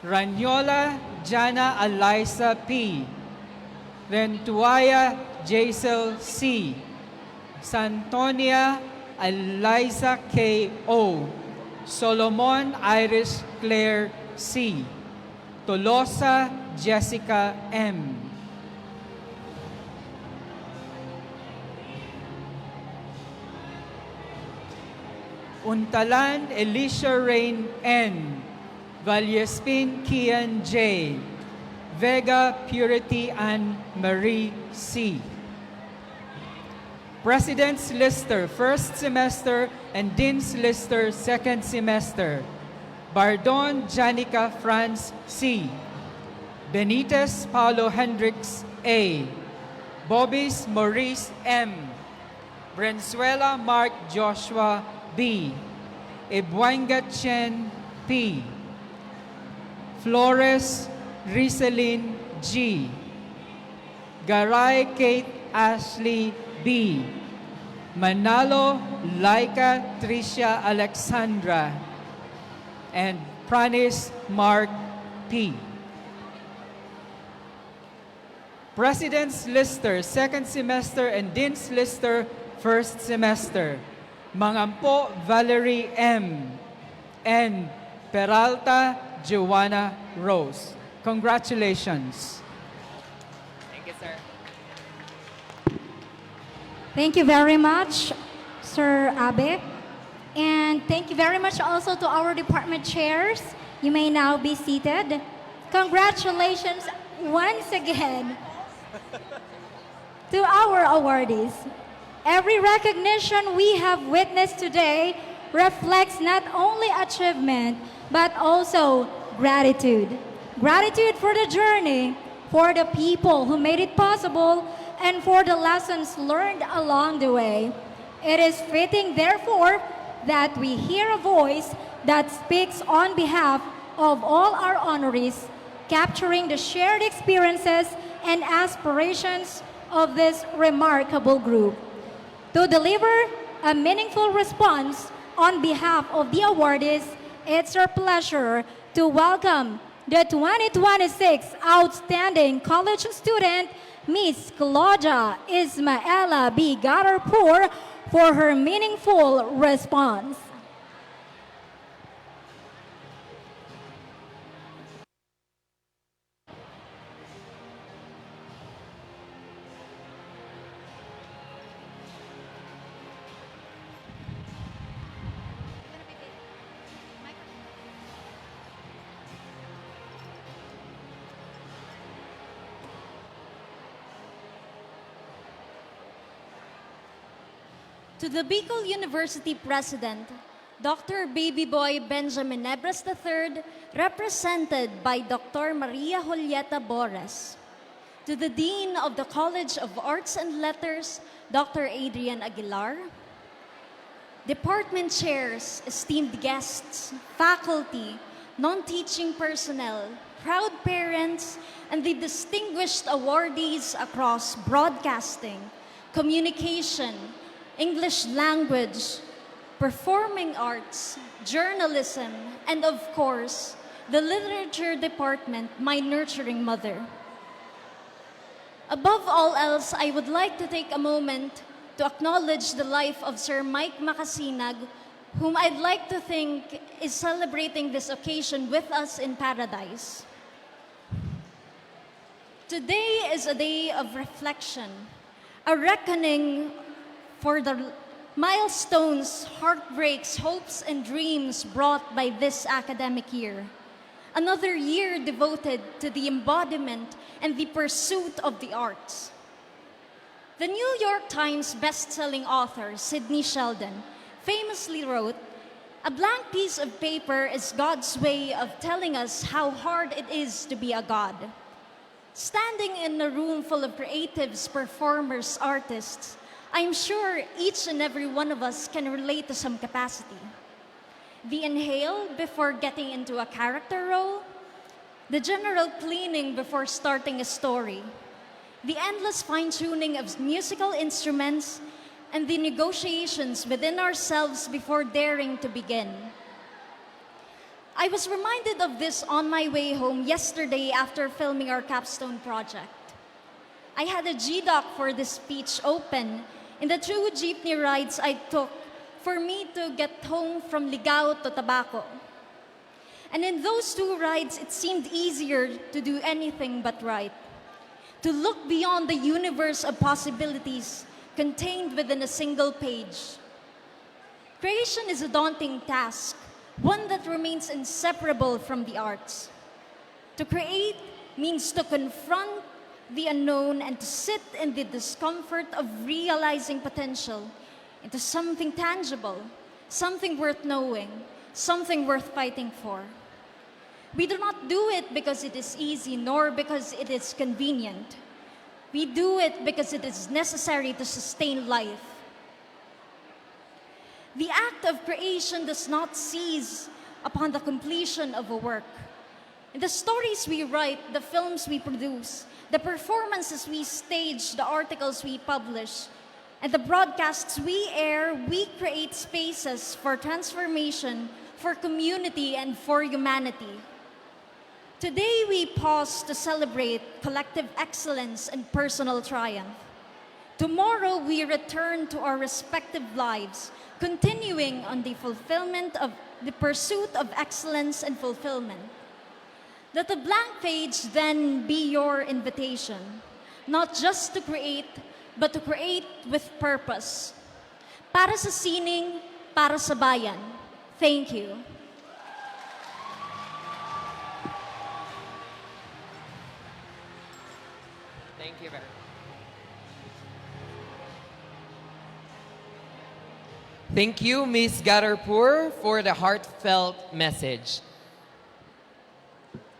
Ranyola Jana Eliza P. Rentuaya Jaisel C. Santonia Eliza K. O. Solomon Iris Claire C. Tolosa Jessica M. Untalan Elisha Rain N. Vallespin Kian J. Vega Purity Ann Marie C. President's Lister, first semester, and Dean's Lister, second semester. Bardon Janica Franz C. Benitez Paulo Hendricks A. Bobis Maurice M. Brenzuela Mark Joshua B. Ebuanga Chen P. Flores Rizelin G. Garay Kate Ashley B. Manalo Laika Tricia Alexandra. And Pranis Mark P. President's Lister, second semester, and Dean's Lister, first semester. Mangampo Valerie M. and Peralta Joanna Rose. Congratulations. Thank you, sir. Thank you very much, Sir Abe. And thank you very much also to our department chairs. You may now be seated. Congratulations once again to our awardees. Every recognition we have witnessed today reflects not only achievement, but also gratitude. Gratitude for the journey, for the people who made it possible, and for the lessons learned along the way. It is fitting, therefore, that we hear a voice that speaks on behalf of all our honorees, capturing the shared experiences and aspirations of this remarkable group. To deliver a meaningful response on behalf of the awardees, it's our pleasure to welcome the 2026 Outstanding College Student, Miss Claudia Ismaela B. Gadarpour, for her meaningful response. To the Bicol University President, Dr. Baby Boy Benjamin Nebres III, represented by Dr. Maria Julieta Bores. To the Dean of the College of Arts and Letters, Dr. Adrian Aguilar. Department chairs, esteemed guests, faculty, non-teaching personnel, proud parents, and the distinguished awardees across broadcasting, communication, English language, performing arts, journalism, and of course, the literature department, my nurturing mother. Above all else, I would like to take a moment to acknowledge the life of Sir Mike Macasinag, whom I'd like to think is celebrating this occasion with us in paradise. Today is a day of reflection, a reckoning for the Milestones, heartbreaks, hopes, and dreams brought by this academic year. Another year devoted to the embodiment and the pursuit of the arts. The New York Times best-selling author, Sidney Sheldon, famously wrote, "A blank piece of paper is God's way of telling us how hard it is to be a God." Standing in a room full of creatives, performers, artists, I'm sure each and every one of us can relate to some capacity. The inhale before getting into a character role, the general cleaning before starting a story, the endless fine-tuning of musical instruments, and the negotiations within ourselves before daring to begin. I was reminded of this on my way home yesterday after filming our capstone project. I had a G-Doc for this speech open in the 2 jeepney rides I took for me to get home from Ligao to Tabaco. And in those 2 rides, it seemed easier to do anything but right. To look beyond the universe of possibilities contained within a single page. Creation is a daunting task, one that remains inseparable from the arts. To create means to confront the unknown and to sit in the discomfort of realizing potential into something tangible, something worth knowing, something worth fighting for. We do not do it because it is easy, nor because it is convenient. We do it because it is necessary to sustain life. The act of creation does not cease upon the completion of a work. In the stories we write, the films we produce, the performances we stage, the articles we publish, and the broadcasts we air, we create spaces for transformation, for community, and for humanity. Today, we pause to celebrate collective excellence and personal triumph. Tomorrow, we return to our respective lives, continuing on the fulfillment of the pursuit of excellence and fulfillment. Let the blank page then be your invitation, not just to create, but to create with purpose. Para sa sining, para sa bayan. Thank you. Thank you very much. Thank you, Ms. Gadarpur, for the heartfelt message.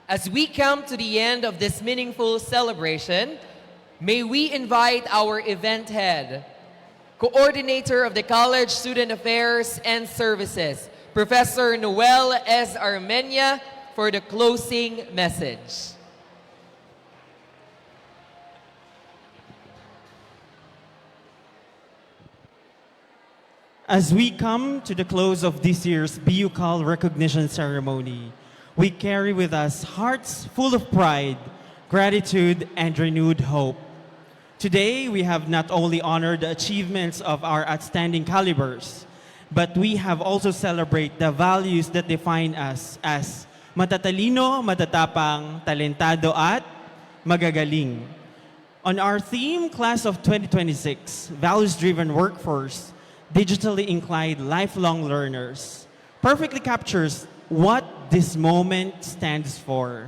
As we come to the end of this meaningful celebration, may we invite our event head, coordinator of the College Student Affairs and Services, Professor Noel S. Armenia, for the closing message. As we come to the close of this year's BUCAL recognition ceremony, we carry with us hearts full of pride, gratitude, and renewed hope. Today, we have not only honored the achievements of our outstanding calibers, but we have also celebrated the values that define us as matatalino, matatapang, talentado, at magagaling. On our theme, Class of 2026, Values-Driven Workforce, Digitally Inclined Lifelong Learners, perfectly captures what this moment stands for.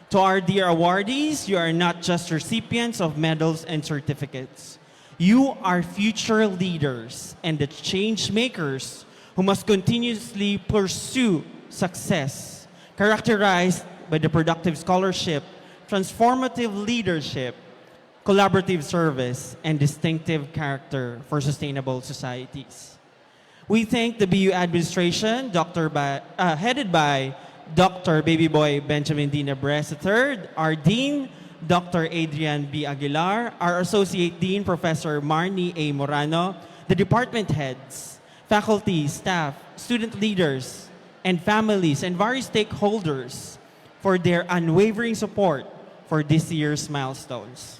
To our dear awardees, you are not just recipients of medals and certificates. You are future leaders and the change makers who must continuously pursue success, characterized by the productive scholarship, transformative leadership, collaborative service, and distinctive character for sustainable societies. We thank the BU administration, headed by Dr. Baby Boy Benjamin D. Nebres III, our Dean, Dr. Adrian B. Aguilar, our Associate Dean, Professor Marnie A. Morano, the department heads, faculty, staff, student leaders, and families, and various stakeholders for their unwavering support for this year's milestones.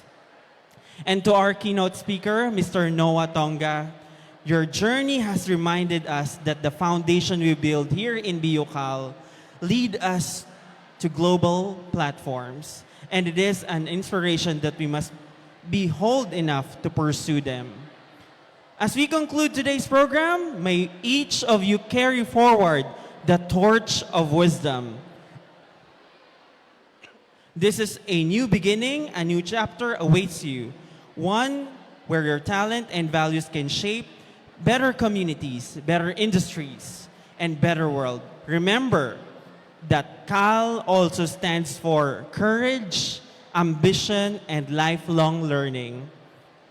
And to our keynote speaker, Mr. Noah Tonga, your journey has reminded us that the foundation we build here in BUCAL lead us to global platforms, and it is an inspiration that we must be bold enough to pursue them. As we conclude today's program, may each of you carry forward the torch of wisdom. This is a new beginning, a new chapter awaits you. One where your talent and values can shape better communities, better industries, and better world. Remember that CAL also stands for courage, ambition, and lifelong learning.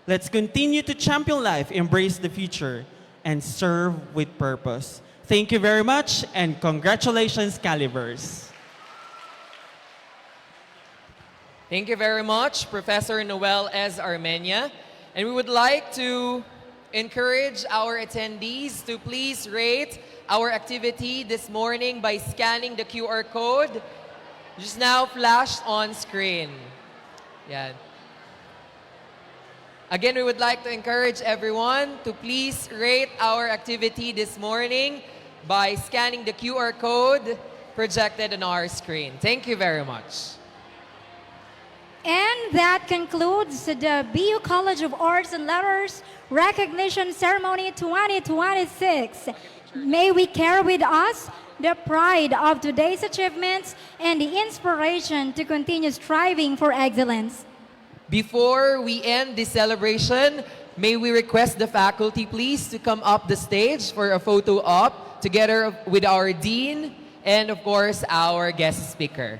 Let's continue to champion life, embrace the future, and serve with purpose. Thank you very much, and congratulations, Calibers. Thank you very much, Professor Noel S. Armenia. And we would like to encourage our attendees to please rate our activity this morning by scanning the QR code just now flashed on screen. Yeah. Again, we would like to encourage everyone to please rate our activity this morning by scanning the QR code projected on our screen. Thank you very much. And that concludes the BU College of Arts and Letters Recognition Ceremony 2026. May we carry with us the pride of today's achievements and the inspiration to continue striving for excellence. Before we end this celebration, may we request the faculty please to come up the stage for a photo op together with our dean and of course our guest speaker.